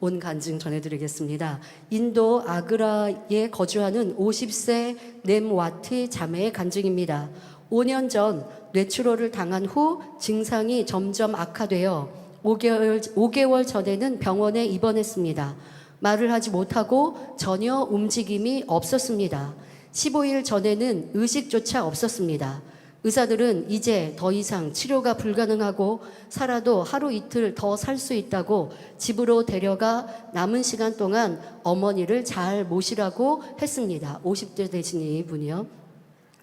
온 간증 전해드리겠습니다. 인도 아그라에 거주하는 50세 넴와티 자매의 간증입니다. 5년 전 뇌출혈을 당한 후 증상이 점점 악화되어 5개월 전에는 병원에 입원했습니다. 말을 하지 못하고 전혀 움직임이 없었습니다. 15일 전에는 의식조차 없었습니다. 의사들은 이제 더 이상 치료가 불가능하고 살아도 하루 이틀 더 살 수 있다고 집으로 데려가 남은 시간 동안 어머니를 잘 모시라고 했습니다. 50대 되신 이분이요.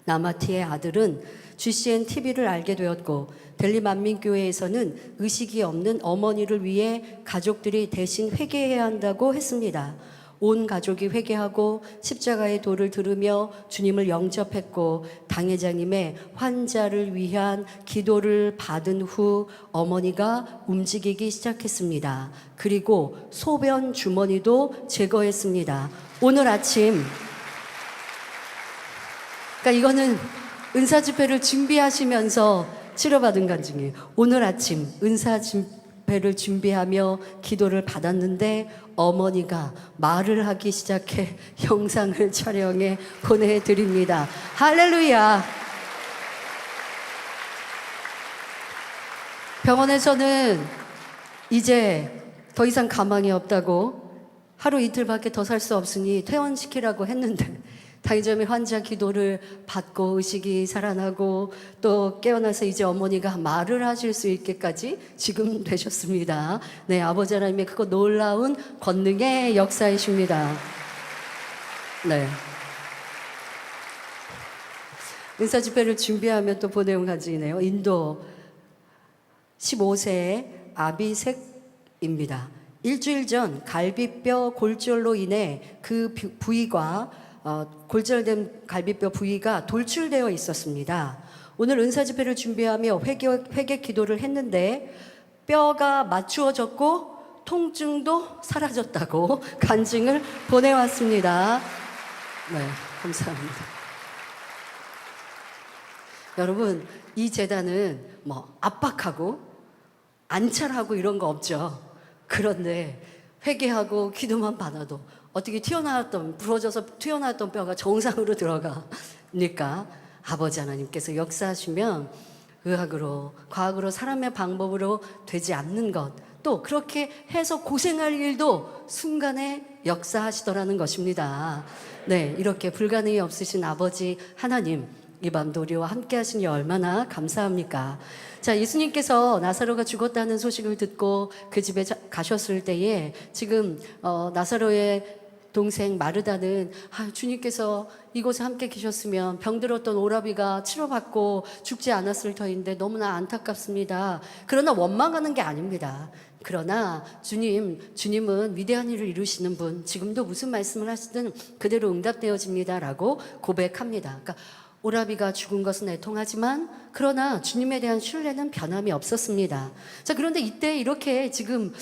나마티의 아들은 GCN TV를 알게 되었고 델리 만민교회에서는 의식이 없는 어머니를 위해 가족들이 대신 회개해야 한다고 했습니다. 온 가족이 회개하고 십자가의 도를 들으며 주님을 영접했고 당회장님의 환자를 위한 기도를 받은 후 어머니가 움직이기 시작했습니다. 그리고 소변 주머니도 제거했습니다. 오늘 아침, 그러니까 이거는 은사 집회를 준비하시면서 치료받은 간증이에요. 오늘 아침 은사 집회를 준비하며 기도를 받았는데 어머니가 말을 하기 시작해 영상을 촬영해 보내드립니다. 할렐루야. 병원에서는 이제 더 이상 가망이 없다고 하루 이틀밖에 더 살 수 없으니 퇴원시키라고 했는데 당의점의 환자 기도를 받고 의식이 살아나고 또 깨어나서 이제 어머니가 말을 하실 수 있게까지 지금 되셨습니다. 네, 아버지 하나님의 그거 놀라운 권능의 역사이십니다. 네. 은사 집회를 준비하면 또 보내온 간증이네요. 인도 15세의 아비색입니다. 일주일 전 갈비뼈 골절로 인해 그 부위가 골절된 갈비뼈 부위가 돌출되어 있었습니다. 오늘 은사 집회를 준비하며 회개 기도를 했는데 뼈가 맞추어졌고 통증도 사라졌다고 간증을 보내왔습니다. 네, 감사합니다. 여러분, 이 재단은 뭐 압박하고 안찰하고 이런 거 없죠. 그런데 회개하고 기도만 받아도 어떻게 부러져서 튀어나왔던 뼈가 정상으로 들어가니까 아버지 하나님께서 역사하시면 의학으로, 과학으로, 사람의 방법으로 되지 않는 것, 또 그렇게 해서 고생할 일도 순간에 역사하시더라는 것입니다. 네, 이렇게 불가능이 없으신 아버지 하나님, 이 밤도 우리와 함께 하시니 얼마나 감사합니까? 자, 예수님께서 나사로가 죽었다는 소식을 듣고 그 집에 가셨을 때에 지금 나사로의 동생 마르다는 주님께서 이곳에 함께 계셨으면 병들었던 오라비가 치료받고 죽지 않았을 터인데 너무나 안타깝습니다. 그러나 원망하는 게 아닙니다. 그러나 주님은 위대한 일을 이루시는 분, 지금도 무슨 말씀을 하시든 그대로 응답되어집니다라고 고백합니다. 그러니까 오라비가 죽은 것은 애통하지만 그러나 주님에 대한 신뢰는 변함이 없었습니다. 자, 그런데 이때 이렇게 지금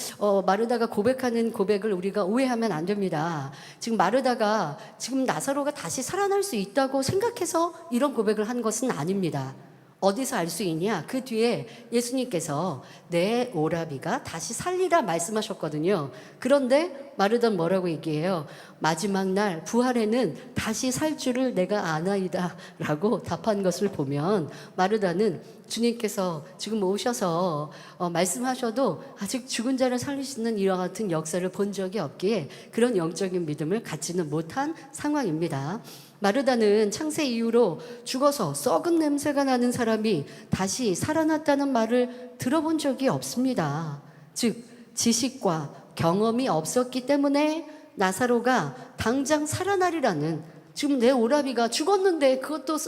마르다가 고백하는 고백을 우리가 오해하면 안 됩니다. 지금 마르다가 지금 나사로가 다시 살아날 수 있다고 생각해서 이런 고백을 한 것은 아닙니다. 어디서 알 수 있냐? 그 뒤에 예수님께서 내 오라비가 다시 살리라 말씀하셨거든요. 그런데 마르다는 뭐라고 얘기해요? 마지막 날 부활에는 다시 살 줄을 내가 아나이다 라고 답한 것을 보면 마르다는 주님께서 지금 오셔서 말씀하셔도 아직 죽은 자를 살리시는 이와 같은 역사를 본 적이 없기에 그런 영적인 믿음을 갖지는 못한 상황입니다. 마르다는 창세 이후로 죽어서 썩은 냄새가 나는 사람이 다시 살아났다는 말을 들어본 적이 없습니다. 즉 지식과 경험이 없었기 때문에 나사로가 당장 살아나리라는, 지금 내 오라비가 죽었는데 그것도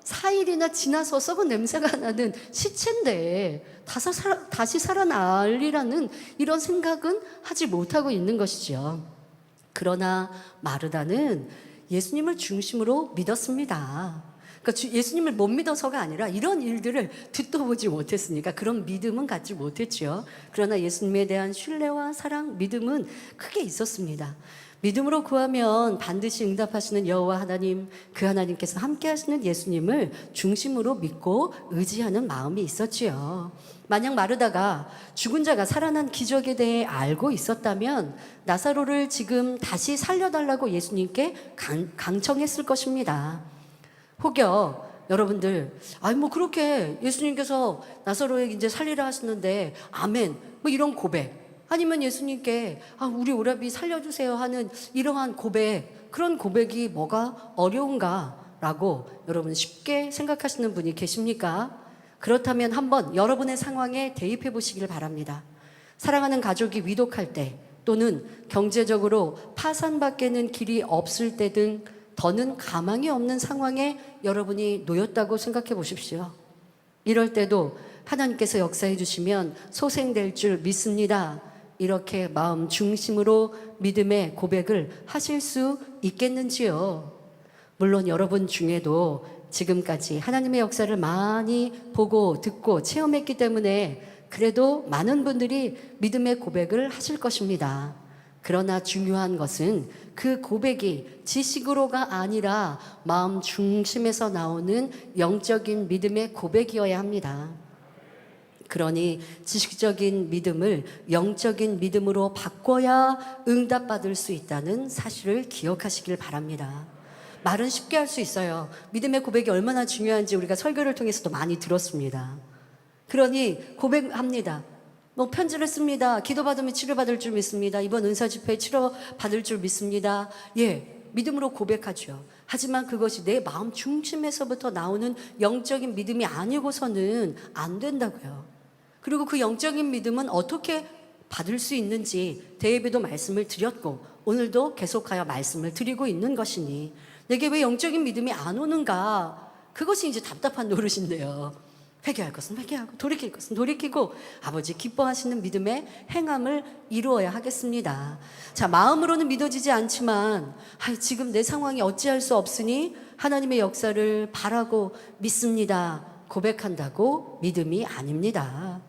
사일이나 지나서 썩은 냄새가 나는 시체인데 다시 살아나리라는 이런 생각은 하지 못하고 있는 것이죠. 그러나 마르다는 예수님을 중심으로 믿었습니다. 그러니까 예수님을 못 믿어서가 아니라 이런 일들을 듣도 보지 못했으니까 그런 믿음은 갖지 못했죠. 그러나 예수님에 대한 신뢰와 사랑, 믿음은 크게 있었습니다. 믿음으로 구하면 반드시 응답하시는 여호와 하나님, 그 하나님께서 함께 하시는 예수님을 중심으로 믿고 의지하는 마음이 있었지요. 만약 마르다가 죽은 자가 살아난 기적에 대해 알고 있었다면 나사로를 지금 다시 살려달라고 예수님께 강청했을 것입니다. 혹여 여러분들, 뭐 그렇게 예수님께서 나사로에게 이제 살리라 하시는데 아멘, 뭐 이런 고백, 아니면 예수님께 우리 오라비 살려주세요 하는 이러한 고백, 그런 고백이 뭐가 어려운가 라고 여러분 쉽게 생각하시는 분이 계십니까? 그렇다면 한번 여러분의 상황에 대입해 보시길 바랍니다. 사랑하는 가족이 위독할 때 또는 경제적으로 파산밖에는 길이 없을 때 등 더는 가망이 없는 상황에 여러분이 놓였다고 생각해 보십시오. 이럴 때도 하나님께서 역사해 주시면 소생될 줄 믿습니다. 이렇게 마음 중심으로 믿음의 고백을 하실 수 있겠는지요? 물론 여러분 중에도 지금까지 하나님의 역사를 많이 보고 듣고 체험했기 때문에 그래도 많은 분들이 믿음의 고백을 하실 것입니다. 그러나 중요한 것은 그 고백이 지식으로가 아니라 마음 중심에서 나오는 영적인 믿음의 고백이어야 합니다. 그러니 지식적인 믿음을 영적인 믿음으로 바꿔야 응답받을 수 있다는 사실을 기억하시길 바랍니다. 말은 쉽게 할 수 있어요. 믿음의 고백이 얼마나 중요한지 우리가 설교를 통해서도 많이 들었습니다. 그러니 고백합니다. 편지를 씁니다. 기도받으면 치료받을 줄 믿습니다. 이번 은사 집회에 치료받을 줄 믿습니다. 예, 믿음으로 고백하죠. 하지만 그것이 내 마음 중심에서부터 나오는 영적인 믿음이 아니고서는 안 된다고요. 그리고 그 영적인 믿음은 어떻게 받을 수 있는지 대예배도 말씀을 드렸고 오늘도 계속하여 말씀을 드리고 있는 것이니 내게 왜 영적인 믿음이 안 오는가? 그것이 이제 답답한 노릇인데요. 회개할 것은 회개하고 돌이킬 것은 돌이키고 아버지 기뻐하시는 믿음의 행함을 이루어야 하겠습니다. 자, 마음으로는 믿어지지 않지만 지금 내 상황이 어찌할 수 없으니 하나님의 역사를 바라고 믿습니다. 고백한다고 믿음이 아닙니다.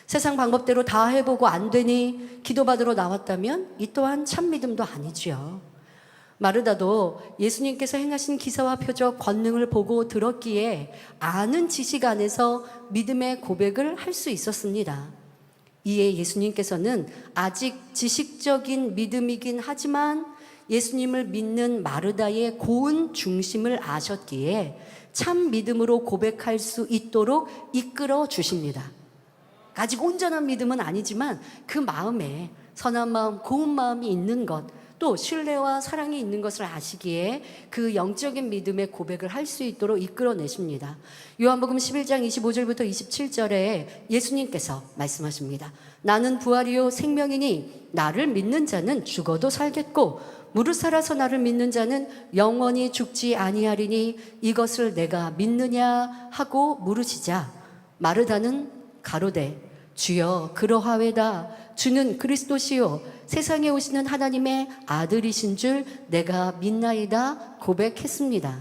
세상 방법대로 다 해보고 안 되니 기도받으러 나왔다면 이 또한 참 믿음도 아니지요. 마르다도 예수님께서 행하신 기사와 표적, 권능을 보고 들었기에 아는 지식 안에서 믿음의 고백을 할 수 있었습니다. 이에 예수님께서는 아직 지식적인 믿음이긴 하지만 예수님을 믿는 마르다의 고운 중심을 아셨기에 참 믿음으로 고백할 수 있도록 이끌어 주십니다. 아직 온전한 믿음은 아니지만 그 마음에 선한 마음, 고운 마음이 있는 것, 또 신뢰와 사랑이 있는 것을 아시기에 그 영적인 믿음의 고백을 할 수 있도록 이끌어내십니다. 요한복음 11장 25절부터 27절에 예수님께서 말씀하십니다. 나는 부활이요 생명이니 나를 믿는 자는 죽어도 살겠고 무릇 살아서 나를 믿는 자는 영원히 죽지 아니하리니 이것을 내가 믿느냐 하고 물으시자 마르다는 가로되 주여 그러하외다. 주는 그리스도시요 세상에 오시는 하나님의 아들이신 줄 내가 믿나이다 고백했습니다.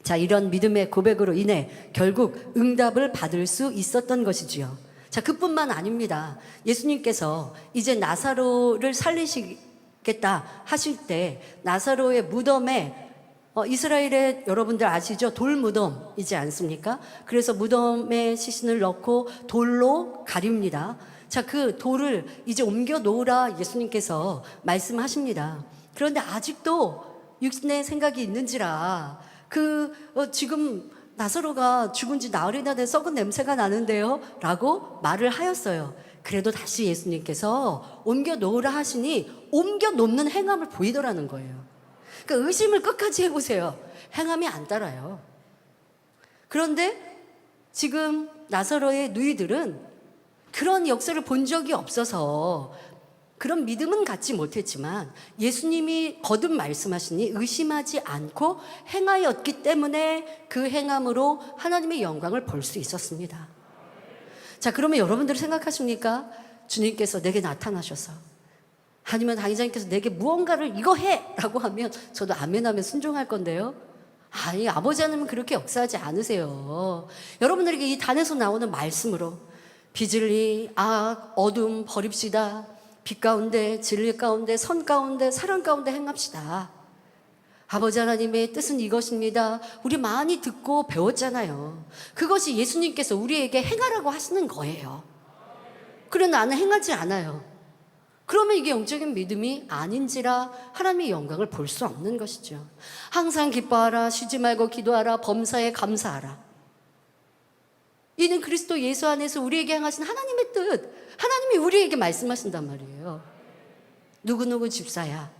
자, 이런 믿음의 고백으로 인해 결국 응답을 받을 수 있었던 것이지요. 자, 그뿐만 아닙니다. 예수님께서 이제 나사로를 살리시겠다 하실 때 나사로의 무덤에 이스라엘의 여러분들 아시죠? 돌 무덤이지 않습니까? 그래서 무덤에 시신을 넣고 돌로 가립니다. 자, 그 돌을 이제 옮겨 놓으라 예수님께서 말씀하십니다. 그런데 아직도 육신의 생각이 있는지라 지금 나사로가 죽은 지 나흘이나 돼 썩은 냄새가 나는데요 라고 말을 하였어요. 그래도 다시 예수님께서 옮겨 놓으라 하시니 옮겨 놓는 행함을 보이더라는 거예요. 그러니까 의심을 끝까지 해보세요. 행함이 안 따라요. 그런데 지금 나사로의 누이들은 그런 역사를 본 적이 없어서 그런 믿음은 갖지 못했지만 예수님이 거듭 말씀하시니 의심하지 않고 행하였기 때문에 그 행함으로 하나님의 영광을 볼 수 있었습니다. 자, 그러면 여러분들 생각하십니까? 주님께서 내게 나타나셔서 아니면 당의자님께서 내게 무언가를 이거 해! 라고 하면 저도 아멘하면 순종할 건데요. 아니, 아버지 하나님은 그렇게 역사하지 않으세요. 여러분들에게 이 단에서 나오는 말씀으로 비진리, 악, 어둠 버립시다. 빛 가운데, 진리 가운데, 선 가운데, 사랑 가운데 행합시다. 아버지 하나님의 뜻은 이것입니다. 우리 많이 듣고 배웠잖아요. 그것이 예수님께서 우리에게 행하라고 하시는 거예요. 그러나 나는 행하지 않아요. 그러면 이게 영적인 믿음이 아닌지라 하나님의 영광을 볼 수 없는 것이죠. 항상 기뻐하라, 쉬지 말고 기도하라, 범사에 감사하라. 이는 그리스도 예수 안에서 우리에게 행하신 하나님의 뜻, 하나님이 우리에게 말씀하신단 말이에요. 누구누구 집사야,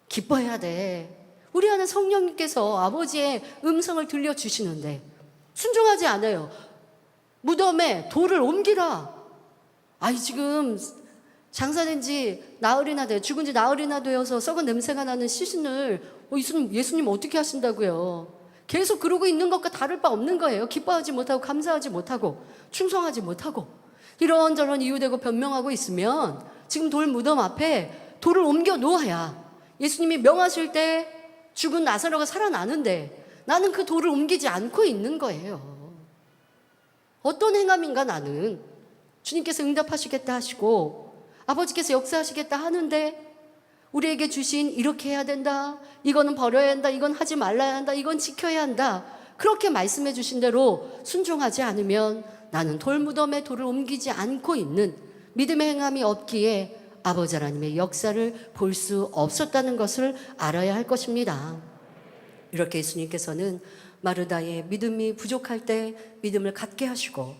기뻐해야 돼. 우리 안에 성령님께서 아버지의 음성을 들려주시는데 순종하지 않아요. 무덤에 돌을 옮기라. 아이, 지금 장사된 지 나흘이나 돼요. 죽은 지 나흘이나 되어서 썩은 냄새가 나는 시신을 예수님 어떻게 하신다고요? 계속 그러고 있는 것과 다를 바 없는 거예요. 기뻐하지 못하고 감사하지 못하고 충성하지 못하고 이런저런 이유되고 변명하고 있으면 지금 돌 무덤 앞에 돌을 옮겨 놓아야 예수님이 명하실 때 죽은 나사로가 살아나는데 나는 그 돌을 옮기지 않고 있는 거예요. 어떤 행함인가 나는. 주님께서 응답하시겠다 하시고 아버지께서 역사하시겠다 하는데 우리에게 주신 이렇게 해야 된다, 이거는 버려야 한다, 이건 하지 말아야 한다, 이건 지켜야 한다, 그렇게 말씀해 주신 대로 순종하지 않으면 나는 돌무덤에 돌을 옮기지 않고 있는 믿음의 행함이 없기에 아버지 하나님의 역사를 볼 수 없었다는 것을 알아야 할 것입니다. 이렇게 예수님께서는 마르다의 믿음이 부족할 때 믿음을 갖게 하시고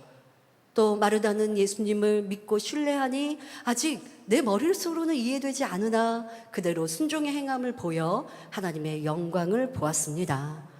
또 마르다는 예수님을 믿고 신뢰하니 아직 내 머릿속으로는 이해되지 않으나 그대로 순종의 행함을 보여 하나님의 영광을 보았습니다.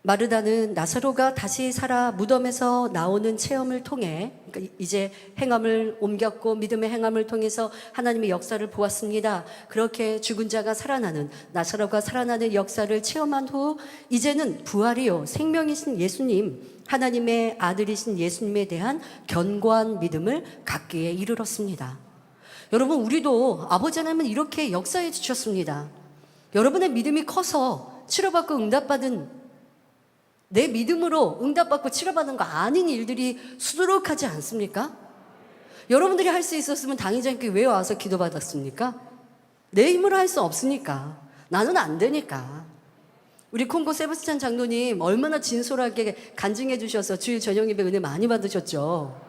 마르다는 나사로가 다시 살아 무덤에서 나오는 체험을 통해, 그러니까 이제 행함을 옮겼고 믿음의 행함을 통해서 하나님의 역사를 보았습니다. 그렇게 죽은 자가 살아나는, 나사로가 살아나는 역사를 체험한 후 이제는 부활이요 생명이신 예수님, 하나님의 아들이신 예수님에 대한 견고한 믿음을 갖기에 이르렀습니다. 여러분, 우리도 아버지 하나님은 이렇게 역사해 주셨습니다. 여러분의 믿음이 커서 치료받고 응답받은, 내 믿음으로 응답받고 치료받는 거 아닌 일들이 수두룩하지 않습니까? 여러분들이 할 수 있었으면 당의자님께 왜 와서 기도받았습니까? 내 힘으로 할 수 없으니까. 나는 안 되니까. 우리 콩고 세바스찬 장로님 얼마나 진솔하게 간증해 주셔서 주일 저녁 예배 은혜 많이 받으셨죠.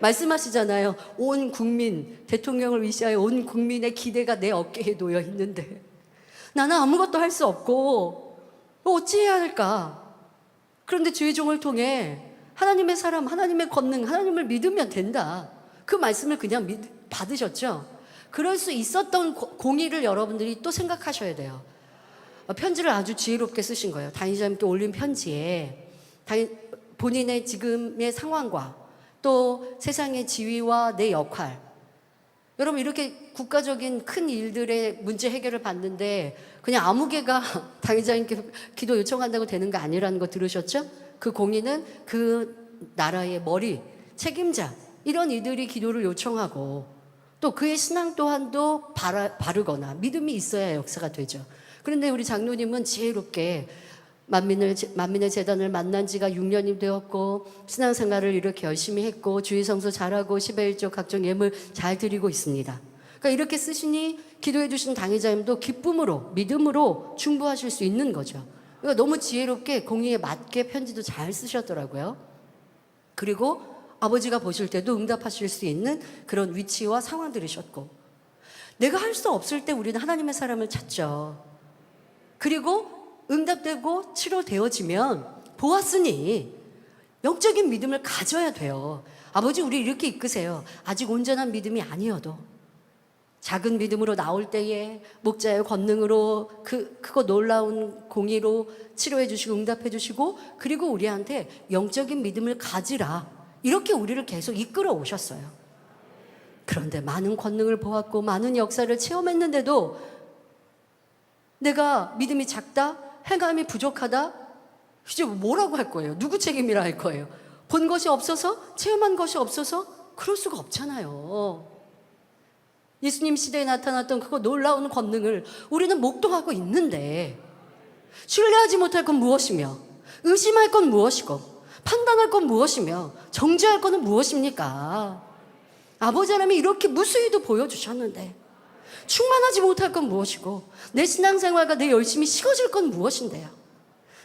말씀하시잖아요. 온 국민, 대통령을 위시하여 온 국민의 기대가 내 어깨에 놓여 있는데 나는 아무것도 할 수 없고 어찌해야 할까? 그런데 주의 종을 통해 하나님의 사람, 하나님의 권능, 하나님을 믿으면 된다, 그 말씀을 그냥 받으셨죠. 그럴 수 있었던 공의를 여러분들이 또 생각하셔야 돼요. 편지를 아주 지혜롭게 쓰신 거예요. 당의자님께 올린 편지에 본인의 지금의 상황과 또 세상의 지위와 내 역할, 여러분 이렇게 국가적인 큰 일들의 문제 해결을 받는데 그냥 아무 개가 당의자님께 기도 요청한다고 되는 거 아니라는 거 들으셨죠? 그 공의는 그 나라의 머리, 책임자, 이런 이들이 기도를 요청하고 또 그의 신앙 또한도 바르거나 믿음이 있어야 역사가 되죠. 그런데 우리 장로님은 지혜롭게 만민의 재단을 만난 지가 6년이 되었고 신앙생활을 이렇게 열심히 했고 주의성수 잘하고 10의 1조 각종 예물 잘 드리고 있습니다. 그러니까 이렇게 쓰시니 기도해 주신 당의자님도 기쁨으로 믿음으로 충부하실 수 있는 거죠. 그러니까 너무 지혜롭게 공의에 맞게 편지도 잘 쓰셨더라고요. 그리고 아버지가 보실 때도 응답하실 수 있는 그런 위치와 상황들이셨고, 내가 할 수 없을 때 우리는 하나님의 사람을 찾죠. 그리고 응답되고 치료되어지면 보았으니 영적인 믿음을 가져야 돼요. 아버지 우리 이렇게 이끄세요. 아직 온전한 믿음이 아니어도 작은 믿음으로 나올 때에 목자의 권능으로 크고 놀라운 공의로 치료해 주시고 응답해 주시고, 그리고 우리한테 영적인 믿음을 가지라, 이렇게 우리를 계속 이끌어 오셨어요. 그런데 많은 권능을 보았고 많은 역사를 체험했는데도 내가 믿음이 작다, 행함이 부족하다, 이제 뭐라고 할 거예요? 누구 책임이라 할 거예요? 본 것이 없어서, 체험한 것이 없어서 그럴 수가 없잖아요. 예수님 시대에 나타났던 그 놀라운 권능을 우리는 목도하고 있는데 신뢰하지 못할 건 무엇이며 의심할 건 무엇이고 판단할 건 무엇이며 정죄할 것은 무엇입니까? 아버지 하나님이 이렇게 무수히도 보여주셨는데 충만하지 못할 건 무엇이고 내 신앙생활과 내 열심이 식어질 건 무엇인데요?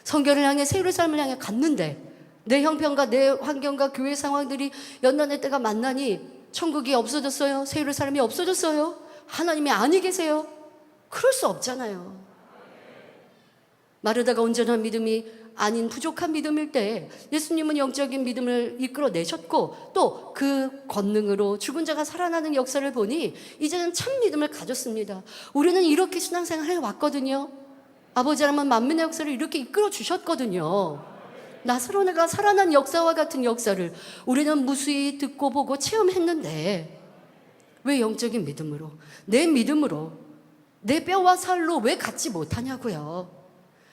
성결을 향해 세율의 삶을 향해 갔는데 내 형편과 내 환경과 교회 상황들이 연단의 때가 만나니 천국이 없어졌어요? 세율의 삶이 없어졌어요? 하나님이 아니 계세요? 그럴 수 없잖아요. 마르다가 온전한 믿음이 아닌 부족한 믿음일 때 예수님은 영적인 믿음을 이끌어내셨고 또 그 권능으로 죽은 자가 살아나는 역사를 보니 이제는 참 믿음을 가졌습니다. 우리는 이렇게 신앙생활 해왔거든요. 아버지 하나님은 만민의 역사를 이렇게 이끌어 주셨거든요. 나사로가 살아난 역사와 같은 역사를 우리는 무수히 듣고 보고 체험했는데 왜 영적인 믿음으로, 내 믿음으로, 내 뼈와 살로 왜 갖지 못하냐고요.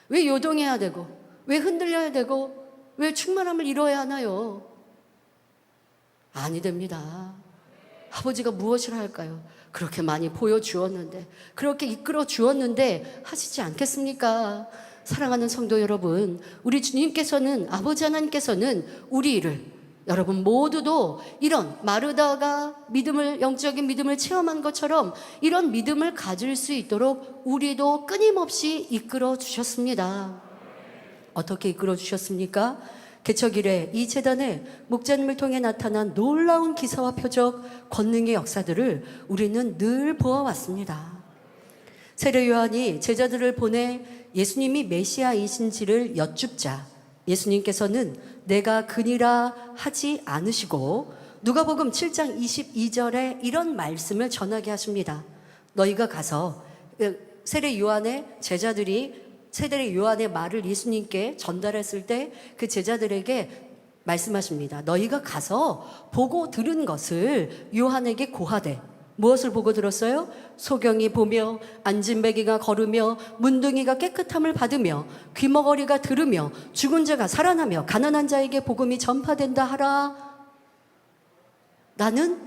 왜 요동해야 되고, 왜 흔들려야 되고, 왜 충만함을 이뤄야 하나요? 아니 됩니다. 아버지가 무엇을 할까요? 그렇게 많이 보여주었는데, 그렇게 이끌어 주었는데 하시지 않겠습니까? 사랑하는 성도 여러분, 우리 주님께서는, 아버지 하나님께서는 우리를, 여러분 모두도 이런 마르다가 믿음을, 영적인 믿음을 체험한 것처럼 이런 믿음을 가질 수 있도록 우리도 끊임없이 이끌어 주셨습니다. 어떻게 이끌어 주셨습니까? 개척일에 이 재단에 목자님을 통해 나타난 놀라운 기사와 표적, 권능의 역사들을 우리는 늘 보아왔습니다. 세례 요한이 제자들을 보내 예수님이 메시아이신지를 여쭙자 예수님께서는 내가 그니라 하지 않으시고 누가복음 7장 22절에 이런 말씀을 전하게 하십니다. 너희가 가서, 세례 요한의 제자들이 세례 요한의 말을 예수님께 전달했을 때 그 제자들에게 말씀하십니다. 너희가 가서 보고 들은 것을 요한에게 고하되. 무엇을 보고 들었어요? 소경이 보며 안진뱅이가 걸으며 문둥이가 깨끗함을 받으며 귀머거리가 들으며 죽은 자가 살아나며 가난한 자에게 복음이 전파된다 하라. 나는,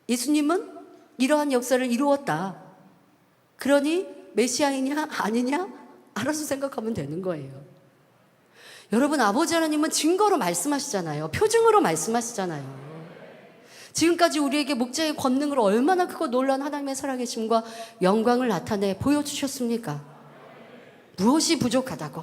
예수님은 이러한 역사를 이루었다. 그러니 메시아이냐 아니냐 알아서 생각하면 되는 거예요. 여러분, 아버지 하나님은 증거로 말씀하시잖아요. 표징으로 말씀하시잖아요. 지금까지 우리에게 목자의 권능으로 얼마나 크고 놀라운 하나님의 살아계심과 영광을 나타내 보여주셨습니까? 무엇이 부족하다고?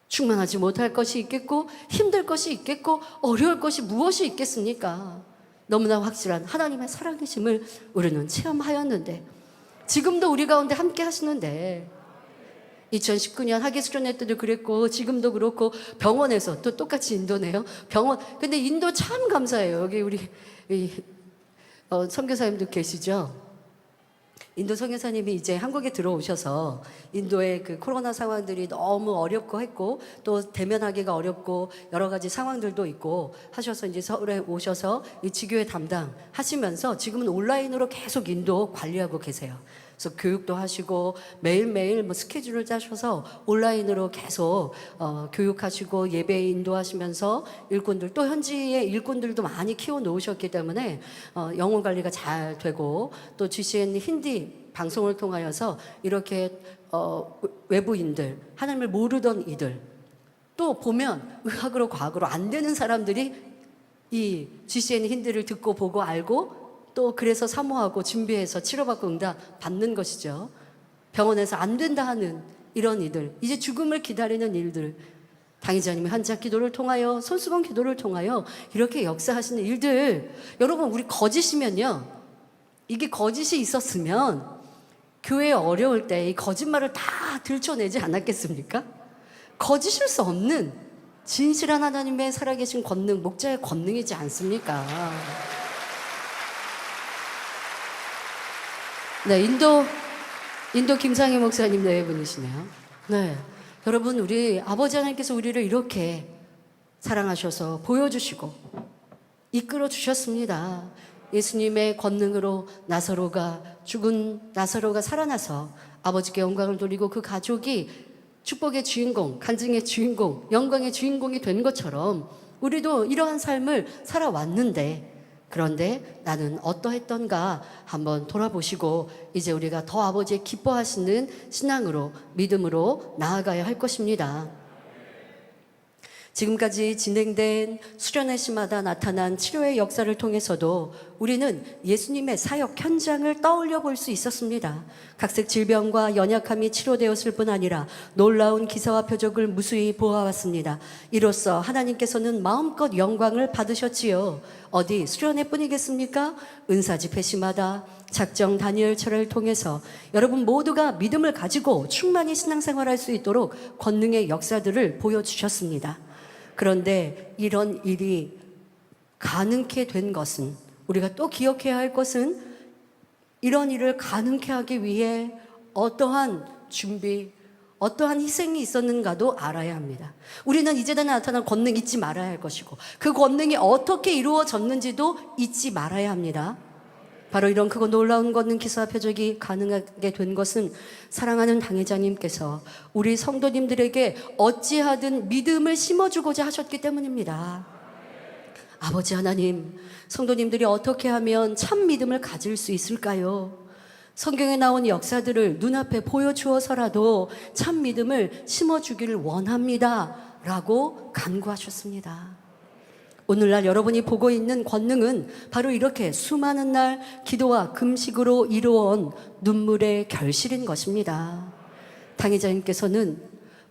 충만하지 못할 것이 있겠고 힘들 것이 있겠고 어려울 것이 무엇이 있겠습니까? 너무나 확실한 하나님의 살아계심을 우리는 체험하였는데, 지금도 우리 가운데 함께 하시는데, 2019년 하계수련회 때도 그랬고 지금도 그렇고 병원에서 또 똑같이 인도네요. 병원. 근데 인도 참 감사해요. 여기 우리 선교사님도 계시죠. 인도 선교사님이 이제 한국에 들어오셔서 인도의 그 코로나 상황들이 너무 어렵고 했고 또 대면하기가 어렵고 여러 가지 상황들도 있고 하셔서 이제 서울에 오셔서 이 지교회 담당하시면서 지금은 온라인으로 계속 인도 관리하고 계세요. 그래서 교육도 하시고 매일매일 뭐 스케줄을 짜셔서 온라인으로 계속 교육하시고 예배 인도하시면서 일꾼들, 또 현지의 일꾼들도 많이 키워 놓으셨기 때문에 영혼 관리가 잘 되고, 또 GCN 힌디 방송을 통하여서 이렇게 외부인들, 하나님을 모르던 이들, 또 보면 의학으로 과학으로 안 되는 사람들이 이 GCN 힌디를 듣고 보고 알고 또 그래서 사모하고 준비해서 치료받고 응답 받는 것이죠. 병원에서 안 된다 하는 이런 이들, 이제 죽음을 기다리는 일들, 당의자님의 환자 기도를 통하여, 손수건 기도를 통하여 이렇게 역사하시는 일들, 여러분 우리 거짓이면요, 이게 거짓이 있었으면 교회에 어려울 때 이 거짓말을 다 들춰내지 않았겠습니까? 거짓일 수 없는 진실한 하나님의 살아계신 권능, 목자의 권능이지 않습니까? 네, 인도 김상희 목사님 네 분이시네요. 네, 여러분 우리 아버지 하나님께서 우리를 이렇게 사랑하셔서 보여주시고 이끌어 주셨습니다. 예수님의 권능으로 죽은 나사로가 살아나서 아버지께 영광을 돌리고 그 가족이 축복의 주인공, 간증의 주인공, 영광의 주인공이 된 것처럼 우리도 이러한 삶을 살아왔는데, 그런데 나는 어떠했던가 한번 돌아보시고 이제 우리가 더 아버지의 기뻐하시는 신앙으로, 믿음으로 나아가야 할 것입니다. 지금까지 진행된 수련회 시마다 나타난 치료의 역사를 통해서도 우리는 예수님의 사역 현장을 떠올려 볼 수 있었습니다. 각색 질병과 연약함이 치료되었을 뿐 아니라 놀라운 기사와 표적을 무수히 보아왔습니다. 이로써 하나님께서는 마음껏 영광을 받으셨지요. 어디 수련회뿐이겠습니까? 은사 집회 시마다 작정 다니엘처를 통해서 여러분 모두가 믿음을 가지고 충만히 신앙생활할 수 있도록 권능의 역사들을 보여주셨습니다. 그런데 이런 일이 가능케 된 것은, 우리가 또 기억해야 할 것은, 이런 일을 가능케 하기 위해 어떠한 준비, 어떠한 희생이 있었는가도 알아야 합니다. 우리는 이제는 나타난 권능 잊지 말아야 할 것이고, 그 권능이 어떻게 이루어졌는지도 잊지 말아야 합니다. 바로 이런 크고 놀라운 권능 기사와 표적이 가능하게 된 것은 사랑하는 당회장님께서 우리 성도님들에게 어찌하든 믿음을 심어주고자 하셨기 때문입니다. 아버지 하나님, 성도님들이 어떻게 하면 참 믿음을 가질 수 있을까요? 성경에 나온 역사들을 눈앞에 보여주어서라도 참 믿음을 심어주기를 원합니다 라고 간구하셨습니다. 오늘날 여러분이 보고 있는 권능은 바로 이렇게 수많은 날 기도와 금식으로 이루어온 눈물의 결실인 것입니다. 당회자님께서는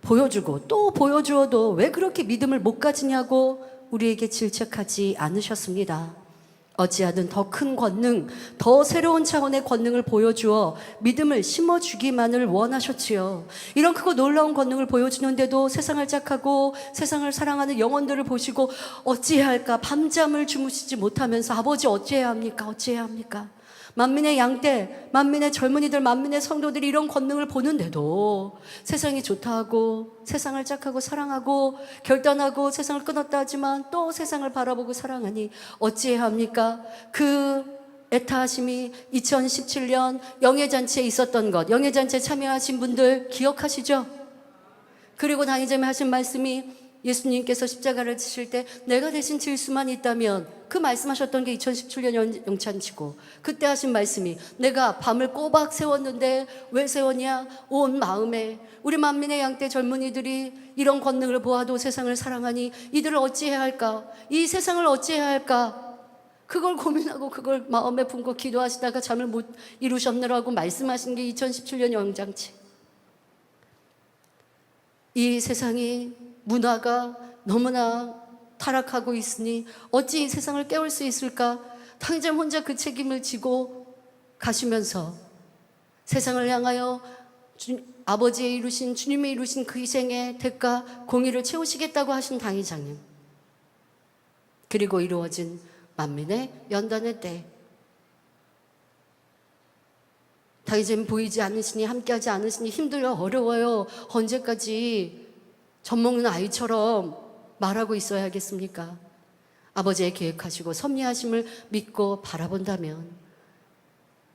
보여주고 또 보여주어도 왜 그렇게 믿음을 못 가지냐고 우리에게 질책하지 않으셨습니다. 어찌하든 더 큰 권능, 더 새로운 차원의 권능을 보여주어 믿음을 심어주기만을 원하셨지요. 이런 크고 놀라운 권능을 보여주는데도 세상을 짝하고 세상을 사랑하는 영혼들을 보시고 어찌해야 할까? 밤잠을 주무시지 못하면서 아버지 어찌해야 합니까? 어찌해야 합니까? 만민의 양떼, 만민의 젊은이들, 만민의 성도들이 이런 권능을 보는데도 세상이 좋다 하고 세상을 짝하고 사랑하고 결단하고 세상을 끊었다 하지만 또 세상을 바라보고 사랑하니 어찌해야 합니까? 그 애타하심이 2017년 영예잔치에 있었던 것, 영예잔치에 참여하신 분들 기억하시죠? 그리고 당의자매 하신 말씀이 예수님께서 십자가를 지실 때 내가 대신 질 수만 있다면, 그 말씀하셨던 게 2017년 영찬치고 그때 하신 말씀이 내가 밤을 꼬박 세웠는데 왜 세웠냐? 온 마음에 우리 만민의 양떼 젊은이들이 이런 권능을 보아도 세상을 사랑하니 이들을 어찌해야 할까? 이 세상을 어찌해야 할까? 그걸 고민하고 그걸 마음에 품고 기도하시다가 잠을 못 이루셨느라고 말씀하신 게 2017년 영장치. 이 세상이 문화가 너무나 타락하고 있으니 어찌 이 세상을 깨울 수 있을까? 당장 혼자 그 책임을 지고 가시면서 세상을 향하여 아버지의 이루신, 주님의 이루신 그 희생의 대가, 공의를 채우시겠다고 하신 당회장님, 그리고 이루어진 만민의 연단의 때, 당회장님 보이지 않으시니, 함께하지 않으시니 힘들어 어려워요. 언제까지 젖먹는 아이처럼 말하고 있어야겠습니까? 아버지의 계획하시고 섭리하심을 믿고 바라본다면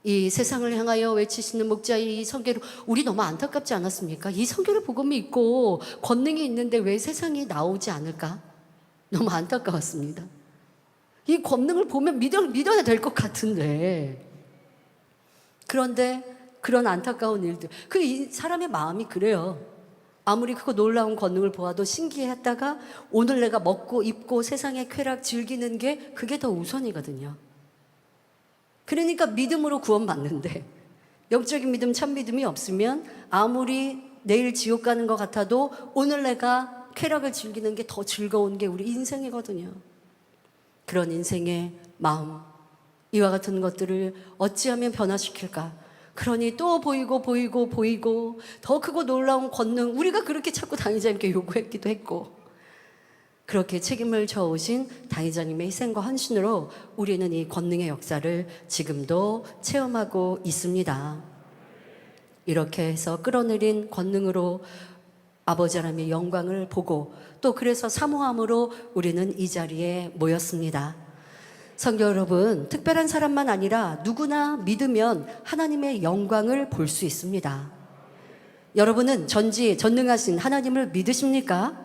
이 세상을 향하여 외치시는 목자의 이 선교를, 우리 너무 안타깝지 않았습니까? 이 선교를 복음이 있고 권능이 있는데 왜 세상이 나오지 않을까? 너무 안타까웠습니다. 이 권능을 보면 믿어야 될 것 같은데, 그런데 그런 안타까운 일들, 그 사람의 마음이 그래요. 아무리 크고 놀라운 권능을 보아도 신기했다가 오늘 내가 먹고 입고 세상의 쾌락 즐기는 게 그게 더 우선이거든요. 그러니까 믿음으로 구원받는데 영적인 믿음, 참 믿음이 없으면 아무리 내일 지옥 가는 것 같아도 오늘 내가 쾌락을 즐기는 게 더 즐거운 게 우리 인생이거든요. 그런 인생의 마음, 이와 같은 것들을 어찌하면 변화시킬까? 그러니 또 보이고 더 크고 놀라운 권능, 우리가 그렇게 자꾸 당의자님께 요구했기도 했고, 그렇게 책임을 져오신 당의자님의 희생과 헌신으로 우리는 이 권능의 역사를 지금도 체험하고 있습니다. 이렇게 해서 끌어내린 권능으로 아버지 하나님의 영광을 보고 또 그래서 사모함으로 우리는 이 자리에 모였습니다. 성도 여러분, 특별한 사람만 아니라 누구나 믿으면 하나님의 영광을 볼 수 있습니다. 여러분은 전능하신 하나님을 믿으십니까?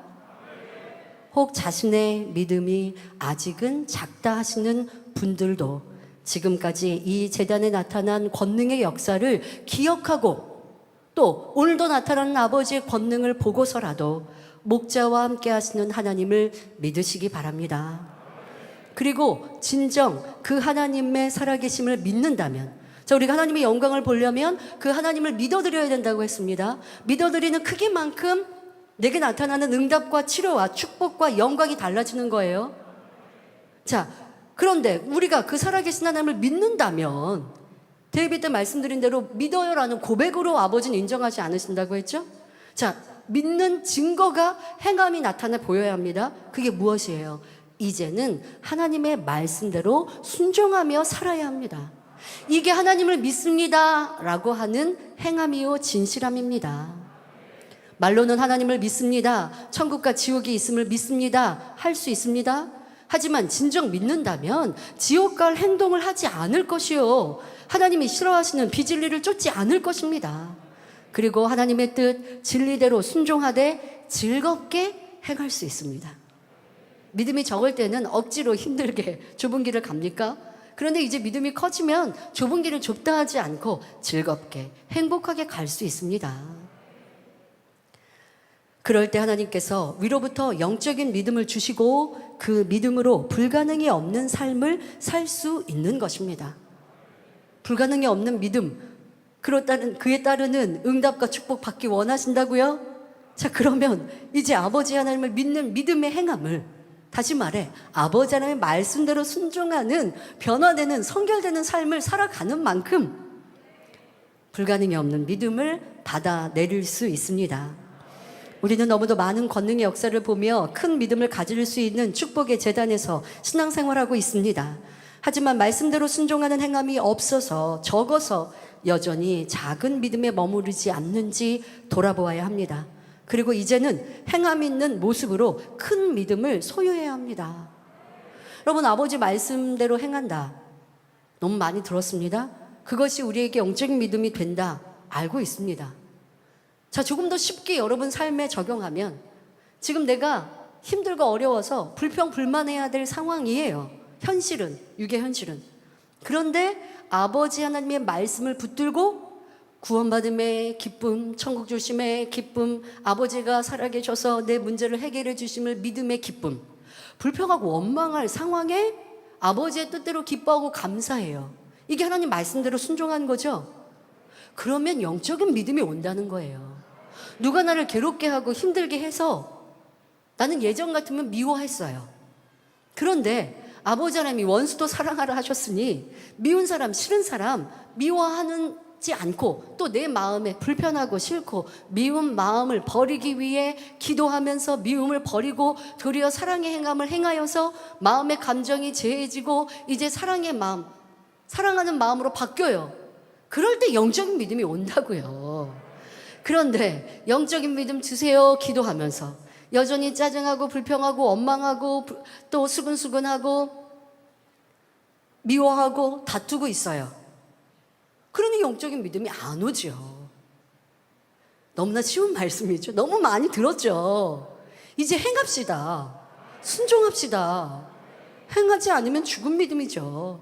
혹 자신의 믿음이 아직은 작다 하시는 분들도 지금까지 이 제단에 나타난 권능의 역사를 기억하고 또 오늘도 나타나는 아버지의 권능을 보고서라도 목자와 함께 하시는 하나님을 믿으시기 바랍니다. 그리고 진정 그 하나님의 살아계심을 믿는다면, 자, 우리가 하나님의 영광을 보려면 그 하나님을 믿어드려야 된다고 했습니다. 믿어드리는 크기만큼 내게 나타나는 응답과 치료와 축복과 영광이 달라지는 거예요. 자, 그런데 우리가 그 살아계신 하나님을 믿는다면, 데이비드 때 말씀드린 대로 믿어요라는 고백으로 아버지는 인정하지 않으신다고 했죠? 자, 믿는 증거가 행함이 나타나 보여야 합니다. 그게 무엇이에요? 이제는 하나님의 말씀대로 순종하며 살아야 합니다. 이게 하나님을 믿습니다 라고 하는 행함이요 진실함입니다. 말로는 하나님을 믿습니다, 천국과 지옥이 있음을 믿습니다 할 수 있습니다. 하지만 진정 믿는다면 지옥 갈 행동을 하지 않을 것이요, 하나님이 싫어하시는 비진리를 쫓지 않을 것입니다. 그리고 하나님의 뜻 진리대로 순종하되 즐겁게 행할 수 있습니다. 믿음이 적을 때는 억지로 힘들게 좁은 길을 갑니까? 그런데 이제 믿음이 커지면 좁은 길을 좁다 하지 않고 즐겁게 행복하게 갈 수 있습니다. 그럴 때 하나님께서 위로부터 영적인 믿음을 주시고 그 믿음으로 불가능이 없는 삶을 살 수 있는 것입니다. 불가능이 없는 믿음, 그에 따르는 응답과 축복 받기 원하신다고요? 자, 그러면 이제 아버지 하나님을 믿는 믿음의 행함을, 다시 말해 아버지 하나님의 말씀대로 순종하는 변화되는 성결되는 삶을 살아가는 만큼 불가능이 없는 믿음을 받아내릴 수 있습니다. 우리는 너무도 많은 권능의 역사를 보며 큰 믿음을 가질 수 있는 축복의 재단에서 신앙생활하고 있습니다. 하지만 말씀대로 순종하는 행함이 없어서, 적어서 여전히 작은 믿음에 머무르지 않는지 돌아보아야 합니다. 그리고 이제는 행함 있는 모습으로 큰 믿음을 소유해야 합니다. 여러분, 아버지 말씀대로 행한다, 너무 많이 들었습니다. 그것이 우리에게 영적인 믿음이 된다 알고 있습니다. 자, 조금 더 쉽게 여러분 삶에 적용하면, 지금 내가 힘들고 어려워서 불평불만해야 될 상황이에요. 현실은, 육의 현실은. 그런데 아버지 하나님의 말씀을 붙들고 구원받음의 기쁨, 천국 조심의 기쁨, 아버지가 살아계셔서 내 문제를 해결해 주심을 믿음의 기쁨, 불평하고 원망할 상황에 아버지의 뜻대로 기뻐하고 감사해요. 이게 하나님 말씀대로 순종한 거죠? 그러면 영적인 믿음이 온다는 거예요. 누가 나를 괴롭게 하고 힘들게 해서 나는 예전 같으면 미워했어요. 그런데 아버지 하나님이 원수도 사랑하라 하셨으니 미운 사람, 싫은 사람 미워하지 않고, 또 내 마음에 불편하고 싫고 미운 마음을 버리기 위해 기도하면서 미움을 버리고 도리어 사랑의 행함을 행하여서 마음의 감정이 재해지고 이제 사랑의 마음, 사랑하는 마음으로 바뀌어요. 그럴 때 영적인 믿음이 온다고요. 그런데 영적인 믿음 주세요 기도하면서 여전히 짜증하고 불평하고 원망하고 또 수근수근하고 미워하고 다투고 있어요. 그러니 영적인 믿음이 안 오죠. 너무나 쉬운 말씀이죠. 너무 많이 들었죠. 이제 행합시다. 순종합시다. 행하지 않으면 죽은 믿음이죠.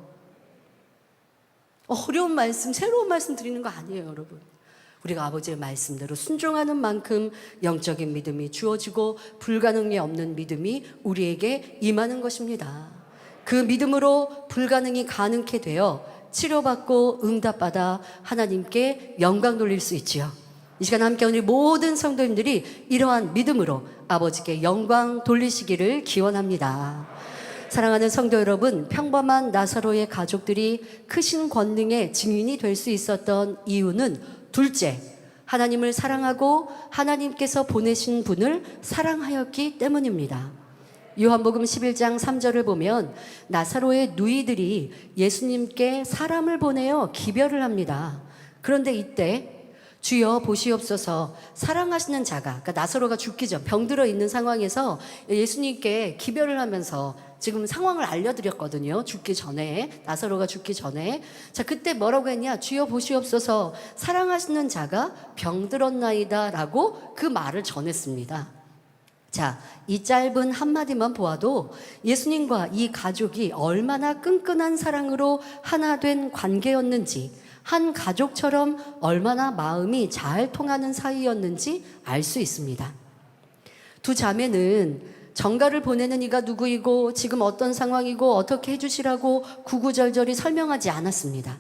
어려운 말씀, 새로운 말씀 드리는 거 아니에요, 여러분. 우리가 아버지의 말씀대로 순종하는 만큼 영적인 믿음이 주어지고 불가능이 없는 믿음이 우리에게 임하는 것입니다. 그 믿음으로 불가능이 가능케 되어 치료받고 응답받아 하나님께 영광 돌릴 수 있지요. 이 시간 함께 오늘 모든 성도님들이 이러한 믿음으로 아버지께 영광 돌리시기를 기원합니다. 사랑하는 성도 여러분, 평범한 나사로의 가족들이 크신 권능의 증인이 될 수 있었던 이유는 둘째, 하나님을 사랑하고 하나님께서 보내신 분을 사랑하였기 때문입니다. 요한복음 11장 3절을 보면 나사로의 누이들이 예수님께 사람을 보내어 기별을 합니다. 그런데 이때 주여 보시옵소서, 사랑하시는 자가, 그러니까 나사로가 죽기 전 병들어 있는 상황에서 예수님께 기별을 하면서 지금 상황을 알려드렸거든요. 죽기 전에, 나사로가 죽기 전에. 자, 그때 뭐라고 했냐? 주여 보시옵소서, 사랑하시는 자가 병들었나이다 라고 그 말을 전했습니다. 자, 이 짧은 한마디만 보아도 예수님과 이 가족이 얼마나 끈끈한 사랑으로 하나 된 관계였는지, 한 가족처럼 얼마나 마음이 잘 통하는 사이였는지 알 수 있습니다. 두 자매는 정가를 보내는 이가 누구이고 지금 어떤 상황이고 어떻게 해주시라고 구구절절히 설명하지 않았습니다.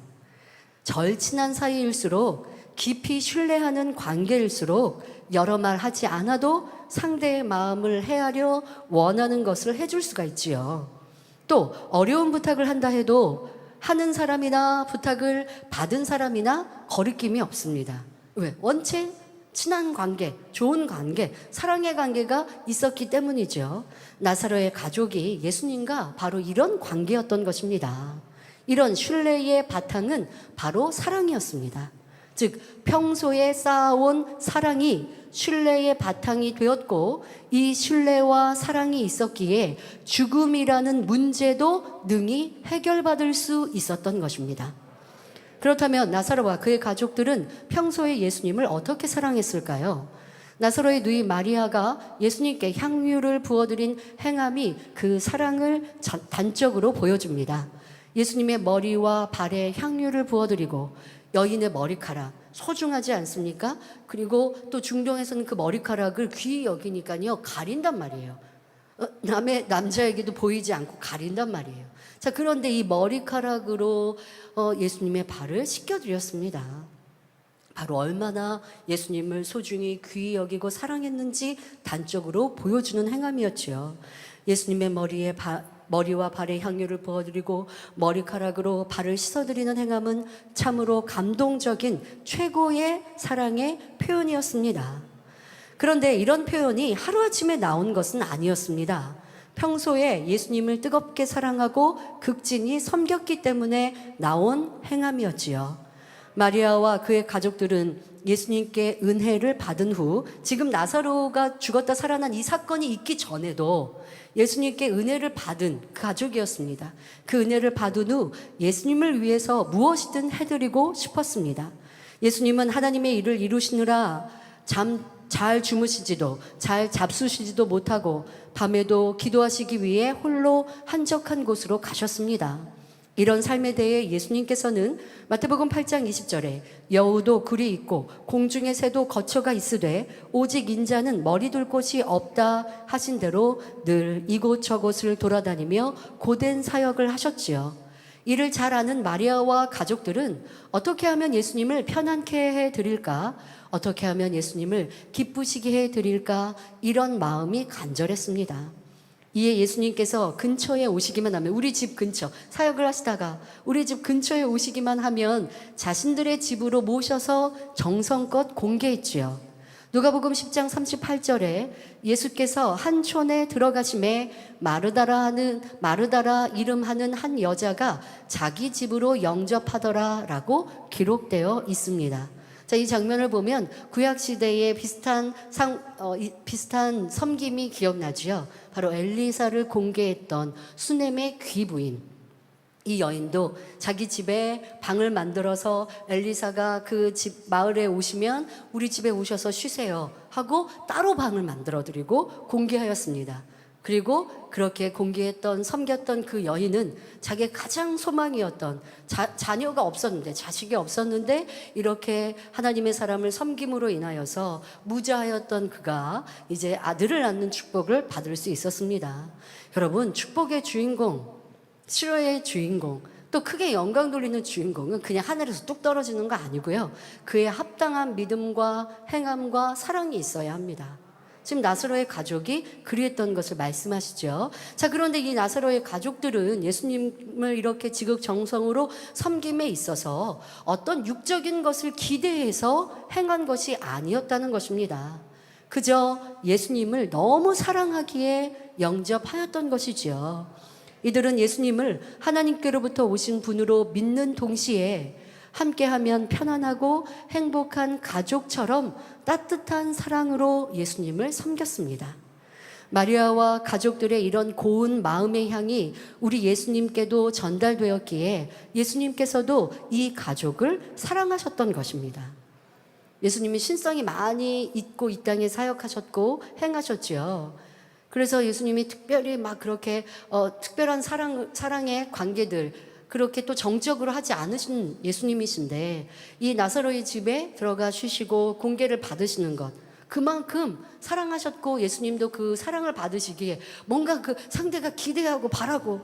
절친한 사이일수록 깊이 신뢰하는 관계일수록 여러 말 하지 않아도 상대의 마음을 헤아려 원하는 것을 해줄 수가 있지요. 또 어려운 부탁을 한다 해도 하는 사람이나 부탁을 받은 사람이나 거리낌이 없습니다. 왜? 원체 친한 관계, 좋은 관계, 사랑의 관계가 있었기 때문이죠. 나사로의 가족이 예수님과 바로 이런 관계였던 것입니다. 이런 신뢰의 바탕은 바로 사랑이었습니다. 즉 평소에 쌓아온 사랑이 신뢰의 바탕이 되었고, 이 신뢰와 사랑이 있었기에 죽음이라는 문제도 능히 해결받을 수 있었던 것입니다. 그렇다면 나사로와 그의 가족들은 평소에 예수님을 어떻게 사랑했을까요? 나사로의 누이 마리아가 예수님께 향유를 부어드린 행함이 그 사랑을 단적으로 보여줍니다. 예수님의 머리와 발에 향유를 부어드리고, 여인의 머리카락 소중하지 않습니까? 그리고 또 중동에서는 그 머리카락을 귀히 여기니까요 가린단 말이에요. 남자에게도 보이지 않고 가린단 말이에요. 자, 그런데 이 머리카락으로 예수님의 발을 씻겨드렸습니다. 바로 얼마나 예수님을 소중히 귀히 여기고 사랑했는지 단적으로 보여주는 행함이었지요. 예수님의 머리와 발에 향유를 부어드리고 머리카락으로 발을 씻어드리는 행함은 참으로 감동적인 최고의 사랑의 표현이었습니다. 그런데 이런 표현이 하루아침에 나온 것은 아니었습니다. 평소에 예수님을 뜨겁게 사랑하고 극진히 섬겼기 때문에 나온 행함이었지요. 마리아와 그의 가족들은 예수님께 은혜를 받은 후, 지금 나사로가 죽었다 살아난 이 사건이 있기 전에도 예수님께 은혜를 받은 그 가족이었습니다. 그 은혜를 받은 후 예수님을 위해서 무엇이든 해드리고 싶었습니다. 예수님은 하나님의 일을 이루시느라 잘 주무시지도 잘 잡수시지도 못하고 밤에도 기도하시기 위해 홀로 한적한 곳으로 가셨습니다. 이런 삶에 대해 예수님께서는 마태복음 8장 20절에 여우도 굴이 있고 공중의 새도 거처가 있으되 오직 인자는 머리 둘 곳이 없다 하신 대로 늘 이곳저곳을 돌아다니며 고된 사역을 하셨지요. 이를 잘 아는 마리아와 가족들은 어떻게 하면 예수님을 편안케 해드릴까, 어떻게 하면 예수님을 기쁘시게 해드릴까, 이런 마음이 간절했습니다. 이에 예수님께서 근처에 오시기만 하면, 우리 집 근처 사역을 하시다가 우리 집 근처에 오시기만 하면 자신들의 집으로 모셔서 정성껏 공개했지요. 누가복음 10장 38절에 예수께서 한 촌에 들어가심에 마르다라 이름하는 한 여자가 자기 집으로 영접하더라라고 기록되어 있습니다. 자, 이 장면을 보면 구약 시대의 비슷한 섬김이 기억나지요. 바로 엘리사를 공개했던 수넴의 귀부인, 이 여인도 자기 집에 방을 만들어서 엘리사가 그 집 마을에 오시면 우리 집에 오셔서 쉬세요 하고 따로 방을 만들어 드리고 공개하였습니다. 그리고 그렇게 공개했던, 섬겼던 그 여인은 자기의 가장 소망이었던 자녀가 없었는데, 자식이 없었는데 이렇게 하나님의 사람을 섬김으로 인하여서 무자하였던 그가 이제 아들을 낳는 축복을 받을 수 있었습니다. 여러분, 축복의 주인공, 치료의 주인공, 또 크게 영광 돌리는 주인공은 그냥 하늘에서 뚝 떨어지는 거 아니고요, 그의 합당한 믿음과 행함과 사랑이 있어야 합니다. 지금 나사로의 가족이 그리했던 것을 말씀하시죠. 자, 그런데 이 나사로의 가족들은 예수님을 이렇게 지극정성으로 섬김에 있어서 어떤 육적인 것을 기대해서 행한 것이 아니었다는 것입니다. 그저 예수님을 너무 사랑하기에 영접하였던 것이지요. 이들은 예수님을 하나님께로부터 오신 분으로 믿는 동시에 함께하면 편안하고 행복한 가족처럼 따뜻한 사랑으로 예수님을 섬겼습니다. 마리아와 가족들의 이런 고운 마음의 향이 우리 예수님께도 전달되었기에 예수님께서도 이 가족을 사랑하셨던 것입니다. 예수님이 신성이 많이 있고 이 땅에 사역하셨고 행하셨지요. 그래서 예수님이 특별히 막 그렇게 특별한 사랑의 관계들, 그렇게 또 정적으로 하지 않으신 예수님이신데 이 나사로의 집에 들어가 쉬시고 공개를 받으시는 것, 그만큼 사랑하셨고 예수님도 그 사랑을 받으시기에 뭔가 그 상대가 기대하고 바라고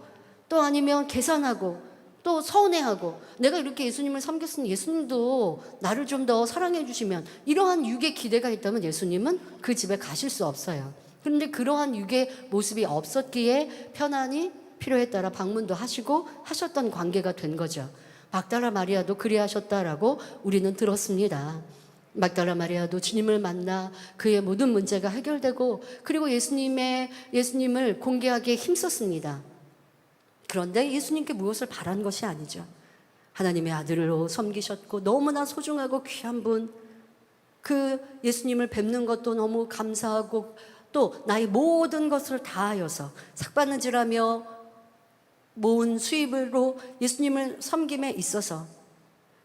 또 아니면 계산하고 또 서운해하고 내가 이렇게 예수님을 섬겼으니 예수님도 나를 좀 더 사랑해 주시면 이러한 육의 기대가 있다면 예수님은 그 집에 가실 수 없어요. 그런데 그러한 육의 모습이 없었기에 편안히 필요에 따라 방문도 하시고 하셨던 관계가 된 거죠. 막달라 마리아도 그리하셨다라고 우리는 들었습니다. 막달라 마리아도 주님을 만나 그의 모든 문제가 해결되고 그리고 예수님을 공개하기에 힘썼습니다. 그런데 예수님께 무엇을 바란 것이 아니죠. 하나님의 아들로 섬기셨고 너무나 소중하고 귀한 분, 그 예수님을 뵙는 것도 너무 감사하고 또 나의 모든 것을 다하여서 삭바느질하며 모은 수입으로 예수님을 섬김에 있어서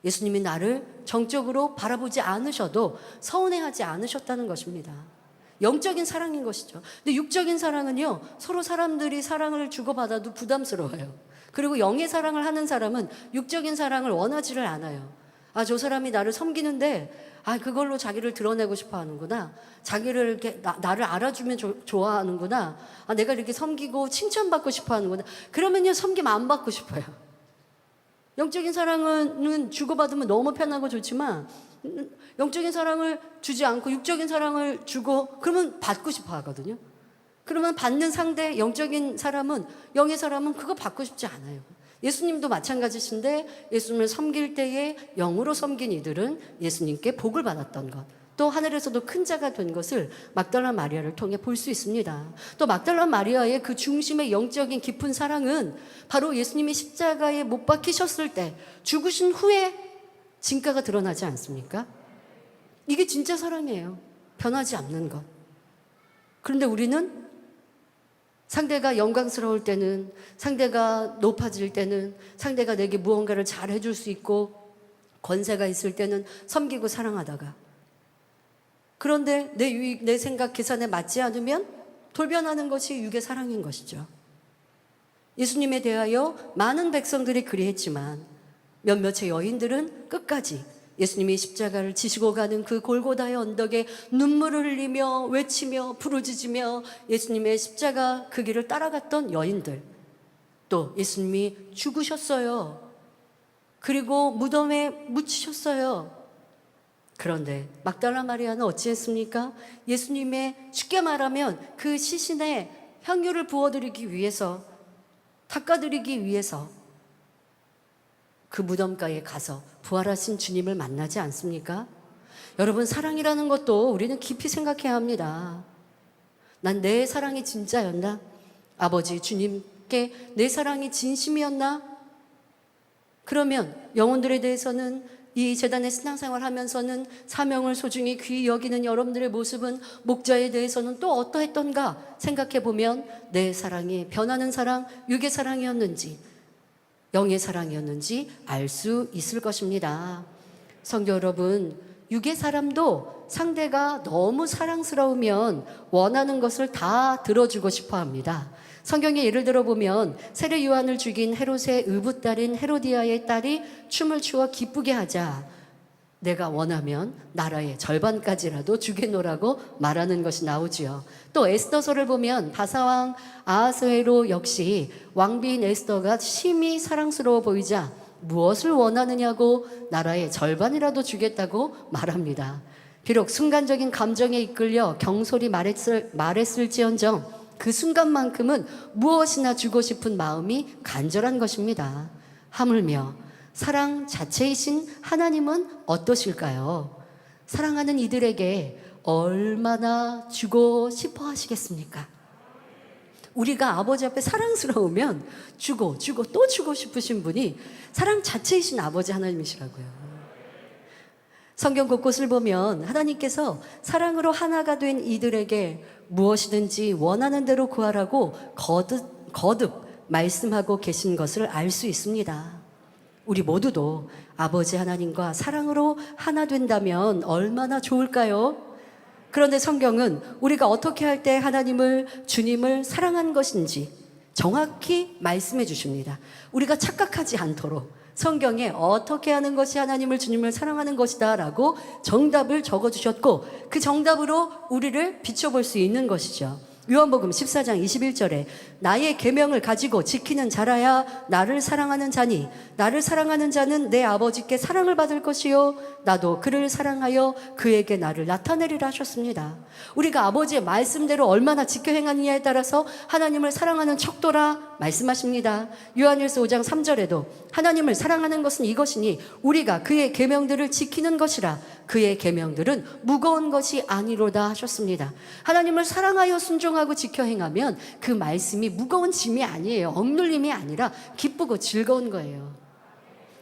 예수님이 나를 정적으로 바라보지 않으셔도 서운해하지 않으셨다는 것입니다. 영적인 사랑인 것이죠. 근데 육적인 사랑은요, 서로 사람들이 사랑을 주고받아도 부담스러워요. 그리고 영의 사랑을 하는 사람은 육적인 사랑을 원하지를 않아요. 아, 저 사람이 나를 섬기는데 그걸로 자기를 드러내고 싶어 하는구나. 자기를 이렇게 나를 알아주면 좋아하는구나. 내가 이렇게 섬기고 칭찬받고 싶어 하는구나. 그러면요, 섬김 안 받고 싶어요. 영적인 사랑은 주고받으면 너무 편하고 좋지만 영적인 사랑을 주지 않고 육적인 사랑을 주고 그러면 받고 싶어 하거든요. 그러면 받는 상대 영적인 사람은 영의 사람은 그거 받고 싶지 않아요. 예수님도 마찬가지신데 예수님을 섬길 때에 영으로 섬긴 이들은 예수님께 복을 받았던 것, 또 하늘에서도 큰 자가 된 것을 막달라 마리아를 통해 볼 수 있습니다. 또 막달라 마리아의 그 중심의 영적인 깊은 사랑은 바로 예수님이 십자가에 못 박히셨을 때 죽으신 후에 진가가 드러나지 않습니까? 이게 진짜 사랑이에요. 변하지 않는 것. 그런데 우리는 상대가 영광스러울 때는, 상대가 높아질 때는, 상대가 내게 무언가를 잘 해줄 수 있고 권세가 있을 때는 섬기고 사랑하다가, 그런데 내 유익, 내 생각, 계산에 맞지 않으면 돌변하는 것이 육의 사랑인 것이죠. 예수님에 대하여 많은 백성들이 그리했지만 몇몇의 여인들은 끝까지 예수님이 십자가를 지시고 가는 그 골고다의 언덕에 눈물을 흘리며 외치며 부르짖으며 예수님의 십자가 그 길을 따라갔던 여인들, 또 예수님이 죽으셨어요. 그리고 무덤에 묻히셨어요. 그런데 막달라 마리아는 어찌했습니까? 예수님의 쉽게 말하면 그 시신에 향유를 부어드리기 위해서, 닦아드리기 위해서 그 무덤가에 가서 부활하신 주님을 만나지 않습니까? 여러분, 사랑이라는 것도 우리는 깊이 생각해야 합니다. 난 내 사랑이 진짜였나? 아버지 주님께 내 사랑이 진심이었나? 그러면 영혼들에 대해서는, 이 재단의 신앙생활 하면서는 사명을 소중히 귀히 여기는 여러분들의 모습은 목자에 대해서는 또 어떠했던가 생각해 보면 내 사랑이 변하는 사랑, 육의 사랑이었는지 영의 사랑이었는지 알 수 있을 것입니다. 성도 여러분, 육의 사람도 상대가 너무 사랑스러우면 원하는 것을 다 들어주고 싶어 합니다. 성경에 예를 들어보면 세례 요한을 죽인 헤롯의 의붓딸인 헤로디아의 딸이 춤을 추어 기쁘게 하자 내가 원하면 나라의 절반까지라도 주겠노라고 말하는 것이 나오지요. 또 에스더서를 보면 바사왕 아하스웨로 역시 왕비인 에스더가 심히 사랑스러워 보이자 무엇을 원하느냐고 나라의 절반이라도 주겠다고 말합니다. 비록 순간적인 감정에 이끌려 경솔히 말했을지언정 그 순간만큼은 무엇이나 주고 싶은 마음이 간절한 것입니다. 하물며 사랑 자체이신 하나님은 어떠실까요? 사랑하는 이들에게 얼마나 주고 싶어 하시겠습니까? 우리가 아버지 앞에 사랑스러우면 주고 또 주고 싶으신 분이 사랑 자체이신 아버지 하나님이시라고요. 성경 곳곳을 보면 하나님께서 사랑으로 하나가 된 이들에게 무엇이든지 원하는 대로 구하라고 거듭 말씀하고 계신 것을 알 수 있습니다. 우리 모두도 아버지 하나님과 사랑으로 하나 된다면 얼마나 좋을까요? 그런데 성경은 우리가 어떻게 할 때 주님을 사랑한 것인지 정확히 말씀해 주십니다. 우리가 착각하지 않도록 성경에 어떻게 하는 것이 하나님을 주님을 사랑하는 것이다 라고 정답을 적어주셨고 그 정답으로 우리를 비춰볼 수 있는 것이죠. 요한복음 14장 21절에 나의 계명을 가지고 지키는 자라야 나를 사랑하는 자니 나를 사랑하는 자는 내 아버지께 사랑을 받을 것이요 나도 그를 사랑하여 그에게 나를 나타내리라 하셨습니다. 우리가 아버지의 말씀대로 얼마나 지켜 행하느냐에 따라서 하나님을 사랑하는 척도라 말씀하십니다. 요한일서 5장 3절에도 하나님을 사랑하는 것은 이것이니 우리가 그의 계명들을 지키는 것이라 그의 계명들은 무거운 것이 아니로다 하셨습니다. 하나님을 사랑하여 순종하고 지켜 행하면 그 말씀이 무거운 짐이 아니에요. 억눌림이 아니라 기쁘고 즐거운 거예요.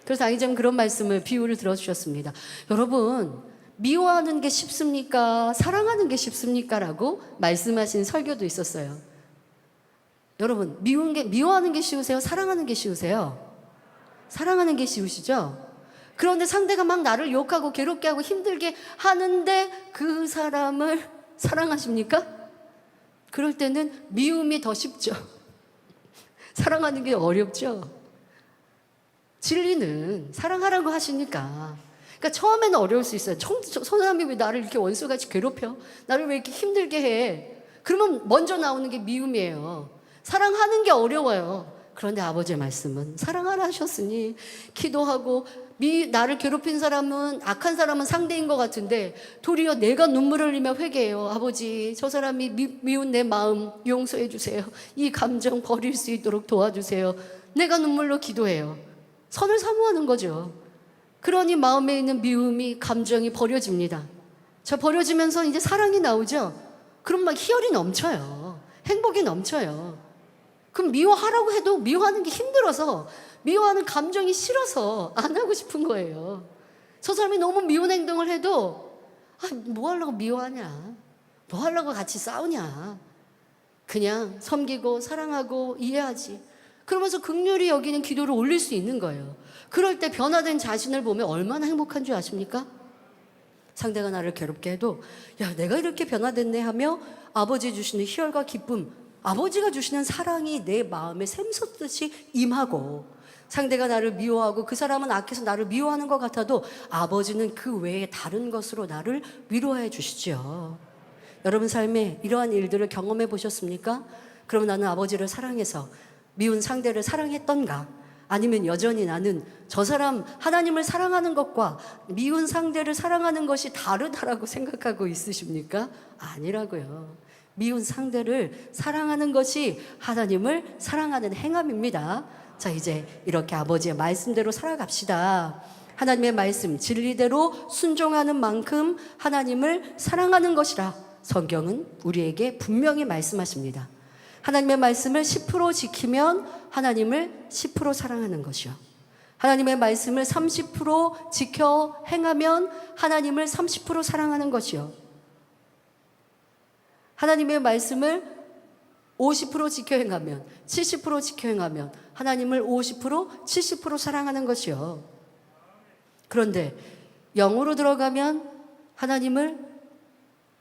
그래서 아이점 그런 말씀을 비유를 들어주셨습니다. 여러분 미워하는 게 쉽습니까? 사랑하는 게 쉽습니까? 라고 말씀하신 설교도 있었어요. 여러분 미워하는 게 쉬우세요? 사랑하는 게 쉬우세요? 사랑하는 게 쉬우시죠? 그런데 상대가 막 나를 욕하고 괴롭게 하고 힘들게 하는데 그 사람을 사랑하십니까? 그럴 때는 미움이 더 쉽죠. 사랑하는 게 어렵죠. 진리는 사랑하라고 하시니까. 그러니까 처음에는 어려울 수 있어요. 저 사람이 왜 나를 이렇게 원수같이 괴롭혀? 나를 왜 이렇게 힘들게 해? 그러면 먼저 나오는 게 미움이에요. 사랑하는 게 어려워요. 그런데 아버지의 말씀은 사랑하라 하셨으니 기도하고 나를 괴롭힌 사람은 악한 사람은 상대인 것 같은데 도리어 내가 눈물을 흘리며 회개해요. 아버지 저 사람이 미운 내 마음 용서해 주세요. 이 감정 버릴 수 있도록 도와주세요. 내가 눈물로 기도해요. 선을 사모하는 거죠. 그러니 마음에 있는 미움이 감정이 버려집니다. 자 버려지면서 이제 사랑이 나오죠. 그럼 막 희열이 넘쳐요. 행복이 넘쳐요. 그럼 미워하라고 해도 미워하는 게 힘들어서 미워하는 감정이 싫어서 안 하고 싶은 거예요. 저 사람이 너무 미운 행동을 해도 뭐 하려고 미워하냐? 뭐 하려고 같이 싸우냐? 그냥 섬기고 사랑하고 이해하지. 그러면서 긍휼히 여기는 기도를 올릴 수 있는 거예요. 그럴 때 변화된 자신을 보면 얼마나 행복한 줄 아십니까? 상대가 나를 괴롭게 해도 야 내가 이렇게 변화됐네 하며 아버지 주시는 희열과 기쁨 아버지가 주시는 사랑이 내 마음에 샘솟듯이 임하고 상대가 나를 미워하고 그 사람은 악해서 나를 미워하는 것 같아도 아버지는 그 외에 다른 것으로 나를 위로해 주시죠. 여러분 삶에 이러한 일들을 경험해 보셨습니까? 그럼 나는 아버지를 사랑해서 미운 상대를 사랑했던가? 아니면 여전히 나는 저 사람 하나님을 사랑하는 것과 미운 상대를 사랑하는 것이 다르다라고 생각하고 있으십니까? 아니라고요. 미운 상대를 사랑하는 것이 하나님을 사랑하는 행함입니다. 자 이제 이렇게 아버지의 말씀대로 살아갑시다. 하나님의 말씀 진리대로 순종하는 만큼 하나님을 사랑하는 것이라 성경은 우리에게 분명히 말씀하십니다. 하나님의 말씀을 10% 지키면 하나님을 10% 사랑하는 것이요. 하나님의 말씀을 30% 지켜 행하면 하나님을 30% 사랑하는 것이요. 하나님의 말씀을 50% 지켜 행하면 70% 지켜 행하면 하나님을 50% 70% 사랑하는 것이요. 그런데 영으로 들어가면 하나님을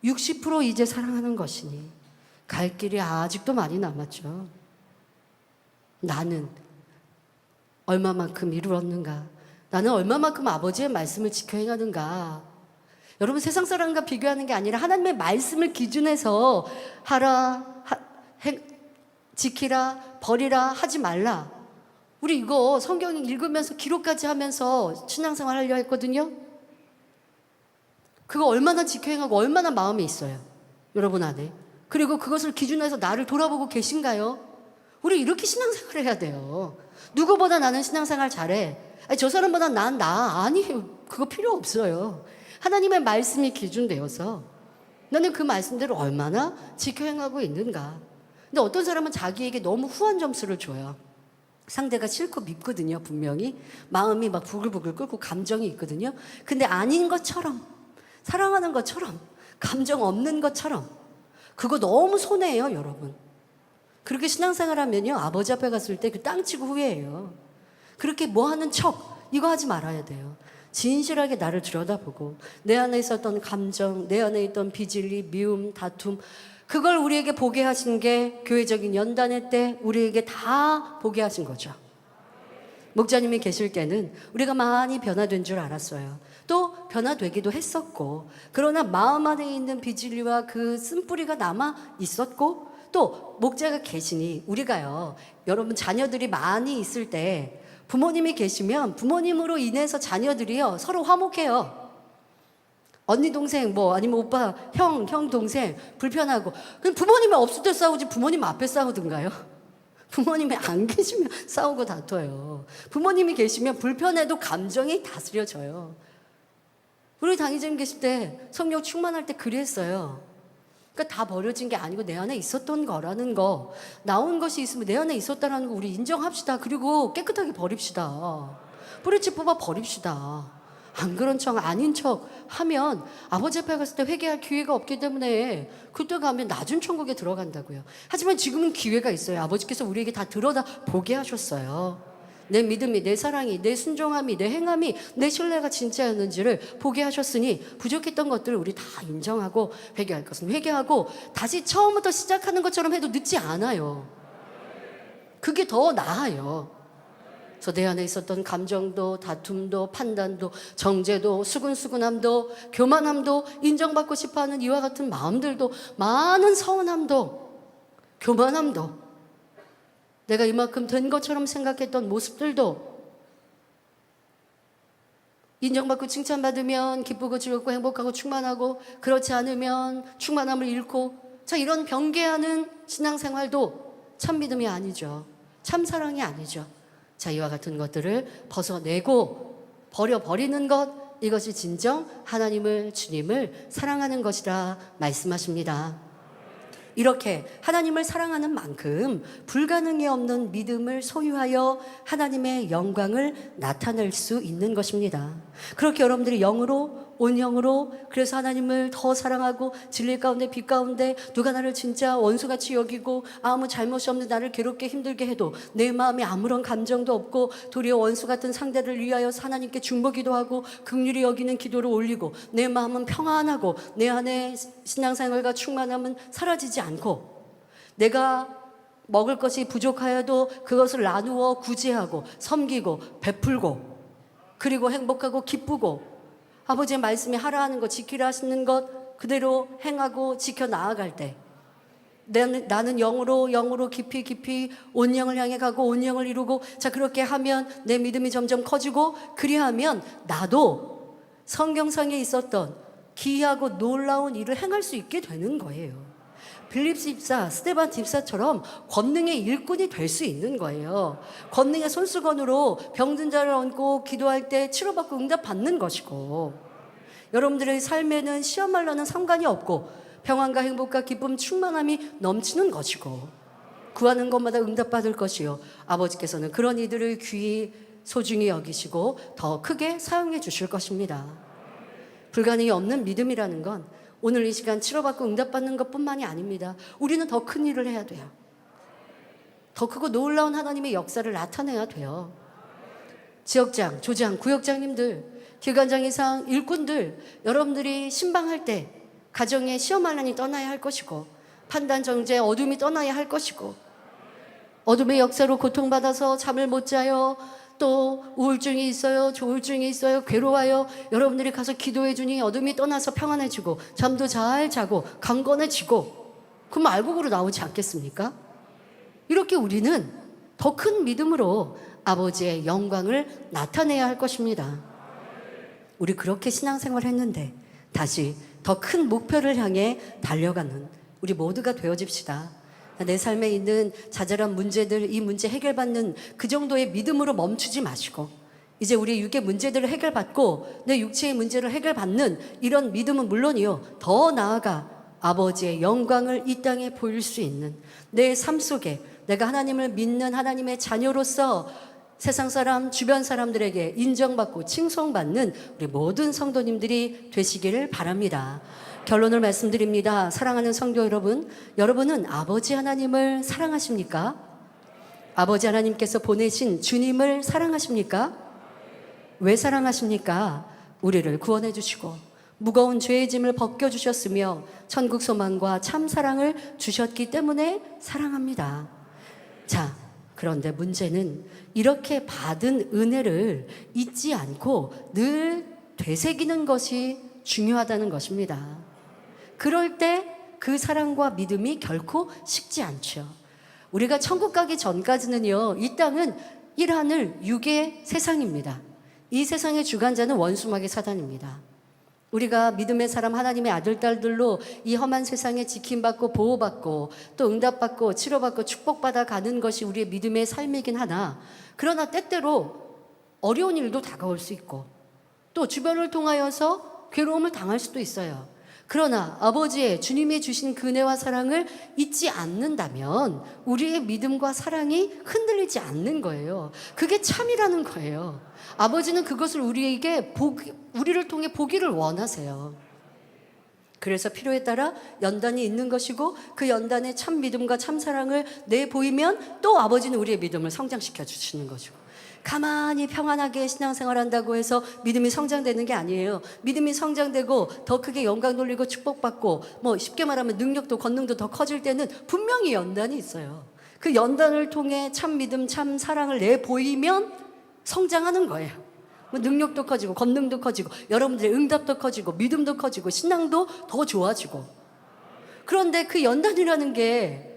60% 이제 사랑하는 것이니 갈 길이 아직도 많이 남았죠. 나는 얼마만큼 이루었는가? 나는 얼마만큼 아버지의 말씀을 지켜 행하는가? 여러분 세상 사람과 비교하는 게 아니라 하나님의 말씀을 기준해서 하라, 지키라, 버리라, 하지 말라. 우리 이거 성경 읽으면서 기록까지 하면서 신앙생활 하려 했거든요. 그거 얼마나 지켜 행하고 얼마나 마음에 있어요. 여러분 안에. 그리고 그것을 기준해서 나를 돌아보고 계신가요? 우리 이렇게 신앙생활을 해야 돼요. 누구보다 나는 신앙생활 잘해. 아니, 저 사람보다 난 나. 아니에요. 그거 필요 없어요. 하나님의 말씀이 기준되어서 나는 그 말씀대로 얼마나 지켜 행하고 있는가. 근데 어떤 사람은 자기에게 너무 후한 점수를 줘요. 상대가 싫고 밉거든요. 분명히 마음이 막 부글부글 끓고 감정이 있거든요. 근데 아닌 것처럼 사랑하는 것처럼 감정 없는 것처럼 그거 너무 손해예요. 여러분 그렇게 신앙생활 하면요 아버지 앞에 갔을 때 그 땅치고 후회해요. 그렇게 뭐 하는 척 이거 하지 말아야 돼요. 진실하게 나를 들여다보고 내 안에 있었던 감정, 내 안에 있던 비질리, 미움, 다툼 그걸 우리에게 보게 하신 게 교회적인 연단회 때 우리에게 다 보게 하신 거죠. 목자님이 계실 때는 우리가 많이 변화된 줄 알았어요. 또 변화되기도 했었고, 그러나 마음 안에 있는 비진리와 그 쓴뿌리가 남아 있었고, 또 목자가 계시니 우리가요, 여러분 자녀들이 많이 있을 때 부모님이 계시면 부모님으로 인해서 자녀들이요 서로 화목해요. 언니 동생 뭐 아니면 오빠 형 동생 불편하고, 그럼 부모님이 없을 때 싸우지 부모님 앞에 싸우든가요? 부모님이 안 계시면 싸우고 다퉈요. 부모님이 계시면 불편해도 감정이 다스려져요. 우리 당의자님 계실 때 성령 충만할 때 그랬어요. 그러니까 다 버려진 게 아니고 내 안에 있었던 거라는 거, 나온 것이 있으면 내 안에 있었다라는 거 우리 인정합시다. 그리고 깨끗하게 버립시다. 뿌리째 뽑아 버립시다. 안 그런 척 아닌 척 하면 아버지 앞에 갔을 때 회개할 기회가 없기 때문에 그때 가면 낮은 천국에 들어간다고요. 하지만 지금은 기회가 있어요. 아버지께서 우리에게 다 들여다 보게 하셨어요. 내 믿음이, 내 사랑이, 내 순종함이, 내 행함이, 내 신뢰가 진짜였는지를 보게 하셨으니 부족했던 것들을 우리 다 인정하고, 회개할 것은 회개하고 다시 처음부터 시작하는 것처럼 해도 늦지 않아요. 그게 더 나아요. 그래서 내 안에 있었던 감정도, 다툼도, 판단도, 정죄도, 수근수근함도, 교만함도, 인정받고 싶어하는 이와 같은 마음들도, 많은 서운함도, 교만함도, 내가 이만큼 된 것처럼 생각했던 모습들도, 인정받고 칭찬받으면 기쁘고 즐겁고 행복하고 충만하고, 그렇지 않으면 충만함을 잃고, 자, 이런 변개하는 신앙생활도 참 믿음이 아니죠. 참 사랑이 아니죠. 자, 이와 같은 것들을 벗어내고 버려버리는 것, 이것이 진정 하나님을, 주님을 사랑하는 것이라 말씀하십니다. 이렇게 하나님을 사랑하는 만큼 불가능이 없는 믿음을 소유하여 하나님의 영광을 나타낼 수 있는 것입니다. 그렇게 여러분들이 영으로, 온영으로, 그래서 하나님을 더 사랑하고 진리 가운데 빛 가운데 누가 나를 진짜 원수같이 여기고 아무 잘못이 없는 나를 괴롭게 힘들게 해도 내 마음에 아무런 감정도 없고 도리어 원수 같은 상대를 위하여 하나님께 중보기도 하고 긍휼히 여기는 기도를 올리고 내 마음은 평안하고 내 안에 신앙생활과 충만함은 사라지지 않고, 내가 먹을 것이 부족하여도 그것을 나누어 구제하고 섬기고 베풀고, 그리고 행복하고 기쁘고, 아버지의 말씀이 하라 하는 것, 지키라 하시는 것 그대로 행하고 지켜 나아갈 때, 나는 영으로 깊이 온영을 향해 가고 온영을 이루고, 자, 그렇게 하면 내 믿음이 점점 커지고, 그리하면 나도 성경상에 있었던 기이하고 놀라운 일을 행할 수 있게 되는 거예요. 빌립 집사, 스데반 집사처럼 권능의 일꾼이 될 수 있는 거예요. 권능의 손수건으로 병든 자를 얹고 기도할 때 치료받고 응답받는 것이고, 여러분들의 삶에는 시험말로는 상관이 없고 평안과 행복과 기쁨, 충만함이 넘치는 것이고, 구하는 것마다 응답받을 것이요, 아버지께서는 그런 이들을 귀히 소중히 여기시고 더 크게 사용해 주실 것입니다. 불가능이 없는 믿음이라는 건 오늘 이 시간 치료받고 응답받는 것뿐만이 아닙니다. 우리는 더 큰 일을 해야 돼요. 더 크고 놀라운 하나님의 역사를 나타내야 돼요. 지역장, 조장, 구역장님들, 기관장 이상 일꾼들, 여러분들이 신방할 때 가정에 시험하나니 떠나야 할 것이고, 판단, 정죄, 어둠이 떠나야 할 것이고, 어둠의 역사로 고통받아서 잠을 못 자요, 또 우울증이 있어요, 조울증이 있어요, 괴로워요, 여러분들이 가서 기도해 주니 어둠이 떠나서 평안해지고 잠도 잘 자고 강건해지고, 그럼 알곡으로 나오지 않겠습니까? 이렇게 우리는 더 큰 믿음으로 아버지의 영광을 나타내야 할 것입니다. 우리 그렇게 신앙생활을 했는데 다시 더 큰 목표를 향해 달려가는 우리 모두가 되어집시다. 내 삶에 있는 자잘한 문제들, 이 문제 해결받는 그 정도의 믿음으로 멈추지 마시고, 이제 우리 육의 문제들을 해결받고 내 육체의 문제를 해결받는 이런 믿음은 물론이요, 더 나아가 아버지의 영광을 이 땅에 보일 수 있는 내 삶 속에 내가 하나님을 믿는 하나님의 자녀로서 세상 사람, 주변 사람들에게 인정받고 칭송받는 우리 모든 성도님들이 되시기를 바랍니다. 결론을 말씀드립니다. 사랑하는 성도 여러분, 여러분은 아버지 하나님을 사랑하십니까? 아버지 하나님께서 보내신 주님을 사랑하십니까? 왜 사랑하십니까? 우리를 구원해 주시고 무거운 죄의 짐을 벗겨주셨으며 천국 소망과 참 사랑을 주셨기 때문에 사랑합니다. 자, 그런데 문제는 이렇게 받은 은혜를 잊지 않고 늘 되새기는 것이 중요하다는 것입니다. 그럴 때 그 사랑과 믿음이 결코 식지 않죠. 우리가 천국 가기 전까지는요, 이 땅은 일 하늘 육의 세상입니다. 이 세상의 주관자는 원수마귀 사단입니다. 우리가 믿음의 사람 하나님의 아들, 딸들로 이 험한 세상에 지킴받고 보호받고 또 응답받고 치료받고 축복받아 가는 것이 우리의 믿음의 삶이긴 하나, 그러나 때때로 어려운 일도 다가올 수 있고 또 주변을 통하여서 괴로움을 당할 수도 있어요. 그러나 아버지의 주님이 주신 그 은혜와 사랑을 잊지 않는다면 우리의 믿음과 사랑이 흔들리지 않는 거예요. 그게 참이라는 거예요. 아버지는 그것을 우리를 통해 보기를 원하세요. 그래서 필요에 따라 연단이 있는 것이고 그 연단에 참 믿음과 참 사랑을 내보이면 또 아버지는 우리의 믿음을 성장시켜 주시는 거죠. 가만히 평안하게 신앙생활 한다고 해서 믿음이 성장되는 게 아니에요. 믿음이 성장되고 더 크게 영광 돌리고 축복받고 뭐 쉽게 말하면 능력도 권능도 더 커질 때는 분명히 연단이 있어요. 그 연단을 통해 참 믿음, 참 사랑을 내보이면 성장하는 거예요. 뭐 능력도 커지고 권능도 커지고 여러분들의 응답도 커지고 믿음도 커지고 신앙도 더 좋아지고. 그런데 그 연단이라는 게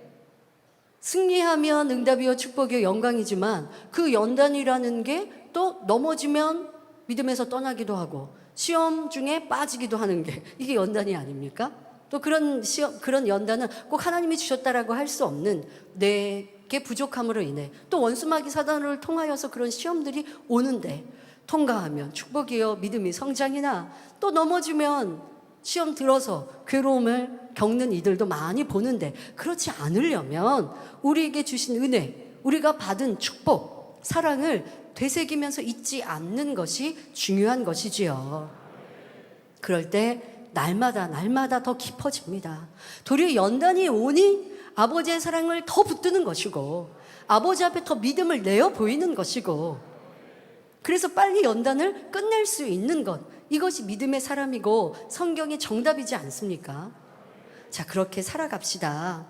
승리하면 응답이요 축복이요 영광이지만 그 연단이라는 게 또 넘어지면 믿음에서 떠나기도 하고 시험 중에 빠지기도 하는 게 이게 연단이 아닙니까? 또 그런 연단은 꼭 하나님이 주셨다라고 할 수 없는 내게 부족함으로 인해 또 원수마귀 사단을 통하여서 그런 시험들이 오는데 통과하면 축복이요 믿음이 성장이나 또 넘어지면 시험 들어서 괴로움을 겪는 이들도 많이 보는데 그렇지 않으려면 우리에게 주신 은혜, 우리가 받은 축복, 사랑을 되새기면서 잊지 않는 것이 중요한 것이지요. 그럴 때 날마다 더 깊어집니다. 도리어 연단이 오니 아버지의 사랑을 더 붙드는 것이고 아버지 앞에 더 믿음을 내어 보이는 것이고 그래서 빨리 연단을 끝낼 수 있는 것, 이것이 믿음의 사람이고 성경의 정답이지 않습니까? 자, 그렇게 살아갑시다.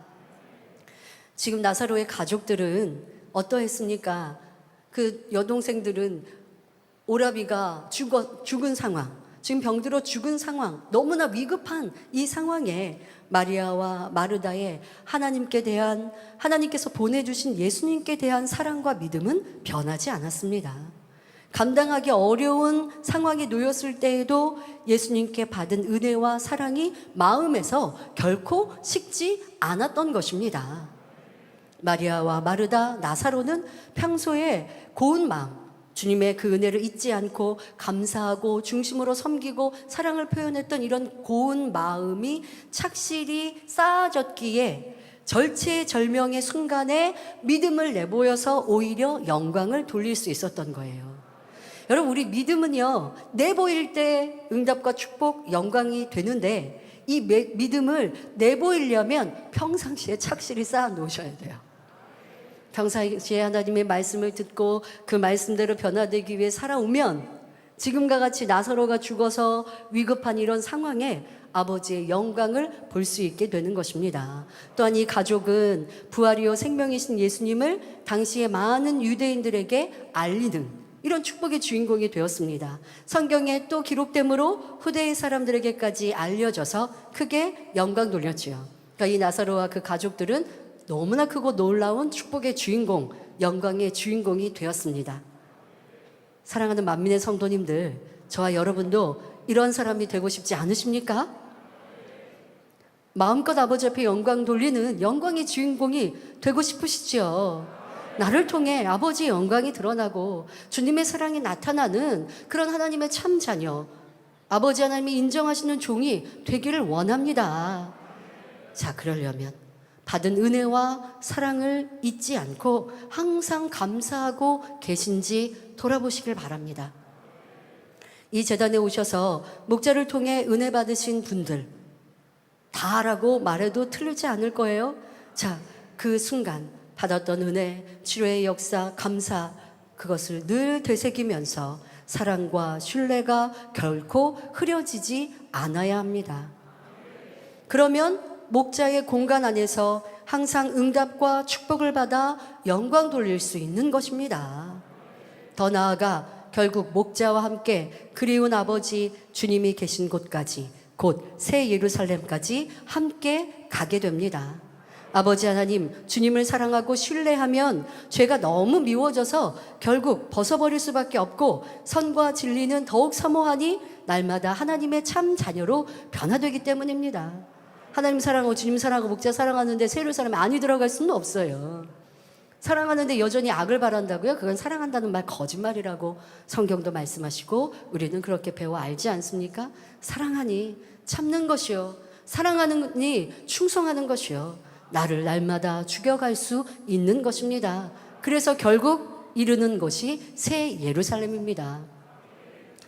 지금 나사로의 가족들은 어떠했습니까? 그 여동생들은 오라비가 죽은 상황, 지금 병들어 죽은 상황, 너무나 위급한 이 상황에 마리아와 마르다의 하나님께서 보내주신 예수님께 대한 사랑과 믿음은 변하지 않았습니다. 감당하기 어려운 상황에 놓였을 때에도 예수님께 받은 은혜와 사랑이 마음에서 결코 식지 않았던 것입니다. 마리아와 마르다, 나사로는 평소에 고운 마음, 주님의 그 은혜를 잊지 않고 감사하고 중심으로 섬기고 사랑을 표현했던 이런 고운 마음이 착실히 쌓아졌기에 절체절명의 순간에 믿음을 내보여서 오히려 영광을 돌릴 수 있었던 거예요. 여러분, 우리 믿음은요, 내보일 때 응답과 축복, 영광이 되는데 이 믿음을 내보이려면 평상시에 착실히 쌓아 놓으셔야 돼요. 평상시에 하나님의 말씀을 듣고 그 말씀대로 변화되기 위해 살아오면 지금과 같이 나사로가 죽어서 위급한 이런 상황에 아버지의 영광을 볼 수 있게 되는 것입니다. 또한 이 가족은 부활이요 생명이신 예수님을 당시의 많은 유대인들에게 알리는 이런 축복의 주인공이 되었습니다. 성경에 또 기록되므로 후대의 사람들에게까지 알려져서 크게 영광 돌렸지요. 그러니까 이 나사로와 그 가족들은 너무나 크고 놀라운 축복의 주인공, 영광의 주인공이 되었습니다. 사랑하는 만민의 성도님들, 저와 여러분도 이런 사람이 되고 싶지 않으십니까? 마음껏 아버지 앞에 영광 돌리는 영광의 주인공이 되고 싶으시죠? 나를 통해 아버지의 영광이 드러나고 주님의 사랑이 나타나는 그런 하나님의 참 자녀, 아버지 하나님이 인정하시는 종이 되기를 원합니다. 자, 그러려면 받은 은혜와 사랑을 잊지 않고 항상 감사하고 계신지 돌아보시길 바랍니다. 이 재단에 오셔서 목자를 통해 은혜 받으신 분들 다라고 말해도 틀리지 않을 거예요. 자, 그 순간 받았던 은혜, 치료의 역사, 감사, 그것을 늘 되새기면서 사랑과 신뢰가 결코 흐려지지 않아야 합니다. 그러면 목자의 공간 안에서 항상 응답과 축복을 받아 영광 돌릴 수 있는 것입니다. 더 나아가 결국 목자와 함께 그리운 아버지 주님이 계신 곳까지, 곧 새 예루살렘까지 함께 가게 됩니다. 아버지 하나님, 주님을 사랑하고 신뢰하면 죄가 너무 미워져서 결국 벗어버릴 수밖에 없고 선과 진리는 더욱 사모하니 날마다 하나님의 참 자녀로 변화되기 때문입니다. 하나님 사랑하고 주님 사랑하고 목자 사랑하는데 새 예루살렘에 안이 들어갈 수는 없어요. 사랑하는데 여전히 악을 바란다고요? 그건 사랑한다는 말 거짓말이라고 성경도 말씀하시고 우리는 그렇게 배워 알지 않습니까? 사랑하니 참는 것이요, 사랑하니 충성하는 것이요, 나를 날마다 죽여갈 수 있는 것입니다. 그래서 결국 이르는 곳이 새 예루살렘입니다.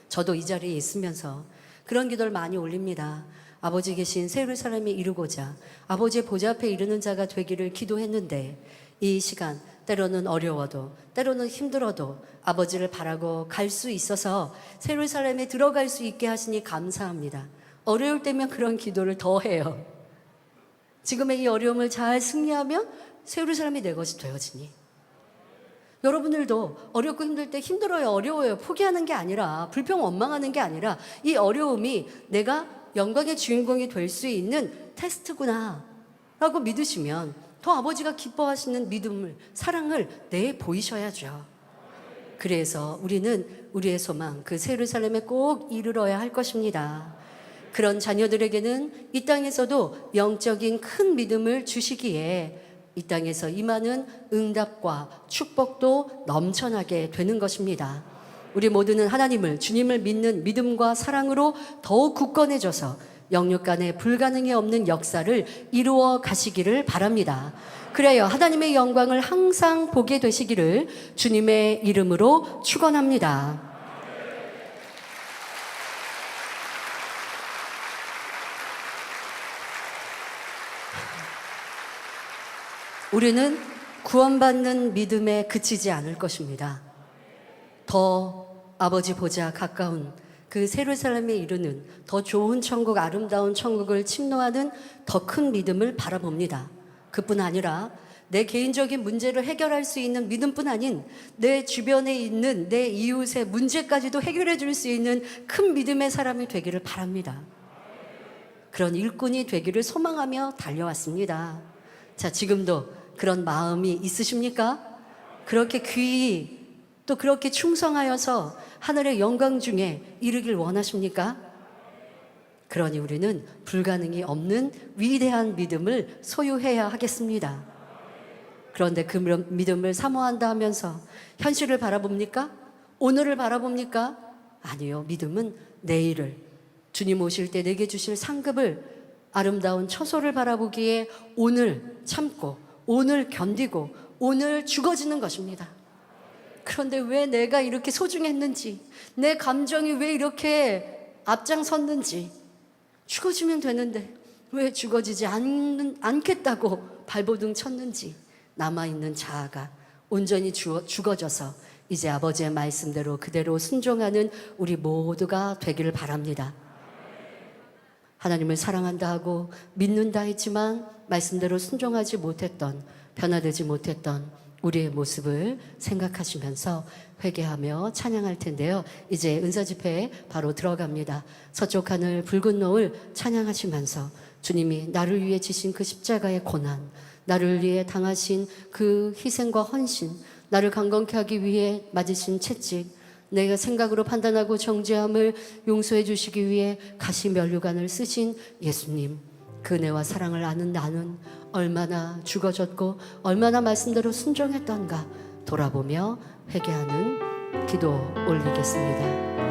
저도 이 자리에 있으면서 그런 기도를 많이 올립니다. 아버지 계신 새 예루살렘에 이르고자 아버지의 보좌 앞에 이르는 자가 되기를 기도했는데, 이 시간 때로는 어려워도 때로는 힘들어도 아버지를 바라고 갈 수 있어서 새 예루살렘에 들어갈 수 있게 하시니 감사합니다. 어려울 때면 그런 기도를 더 해요. 지금의 이 어려움을 잘 승리하면 새 예루살렘이 내 것이 되어지니, 여러분들도 어렵고 힘들 때 힘들어요, 어려워요, 포기하는 게 아니라, 불평 원망하는 게 아니라 이 어려움이 내가 영광의 주인공이 될 수 있는 테스트구나 라고 믿으시면 더 아버지가 기뻐하시는 믿음을, 사랑을 내 보이셔야죠. 그래서 우리는 우리의 소망, 그 새 예루살렘에 꼭 이르러야 할 것입니다. 그런 자녀들에게는 이 땅에서도 영적인 큰 믿음을 주시기에 이 땅에서 임하는 응답과 축복도 넘쳐나게 되는 것입니다. 우리 모두는 하나님을, 주님을 믿는 믿음과 사랑으로 더욱 굳건해져서 영육 간에 불가능이 없는 역사를 이루어 가시기를 바랍니다. 그래요, 하나님의 영광을 항상 보게 되시기를 주님의 이름으로 축원합니다. 우리는 구원받는 믿음에 그치지 않을 것입니다. 더 아버지 보좌 가까운 그 새 예루살렘에 이르는 더 좋은 천국, 아름다운 천국을 침노하는 더 큰 믿음을 바라봅니다. 그뿐 아니라 내 개인적인 문제를 해결할 수 있는 믿음뿐 아닌 내 주변에 있는 내 이웃의 문제까지도 해결해 줄 수 있는 큰 믿음의 사람이 되기를 바랍니다. 그런 일꾼이 되기를 소망하며 달려왔습니다. 자, 지금도 그런 마음이 있으십니까? 그렇게 귀히 또 그렇게 충성하여서 하늘의 영광 중에 이르길 원하십니까? 그러니 우리는 불가능이 없는 위대한 믿음을 소유해야 하겠습니다. 그런데 그 믿음을 사모한다 하면서 현실을 바라봅니까? 오늘을 바라봅니까? 아니요. 믿음은 내일을, 주님 오실 때 내게 주실 상급을, 아름다운 처소를 바라보기에 오늘 참고, 오늘 견디고, 오늘 죽어지는 것입니다. 그런데 왜 내가 이렇게 소중했는지, 내 감정이 왜 이렇게 앞장섰는지, 죽어지면 되는데 왜 죽어지지 않겠다고 발버둥 쳤는지, 남아있는 자아가 온전히 죽어져서 이제 아버지의 말씀대로 그대로 순종하는 우리 모두가 되기를 바랍니다. 하나님을 사랑한다 하고 믿는다 했지만 말씀대로 순종하지 못했던, 변화되지 못했던 우리의 모습을 생각하시면서 회개하며 찬양할 텐데요. 이제 은사 집회에 바로 들어갑니다. 서쪽 하늘 붉은 노을 찬양하시면서 주님이 나를 위해 지신 그 십자가의 고난, 나를 위해 당하신 그 희생과 헌신, 나를 강건케 하기 위해 맞으신 채찍, 내가 생각으로 판단하고 정죄함을 용서해 주시기 위해 가시 면류관을 쓰신 예수님, 그 은혜와 사랑을 아는 나는 얼마나 죽어졌고 얼마나 말씀대로 순종했던가 돌아보며 회개하는 기도 올리겠습니다.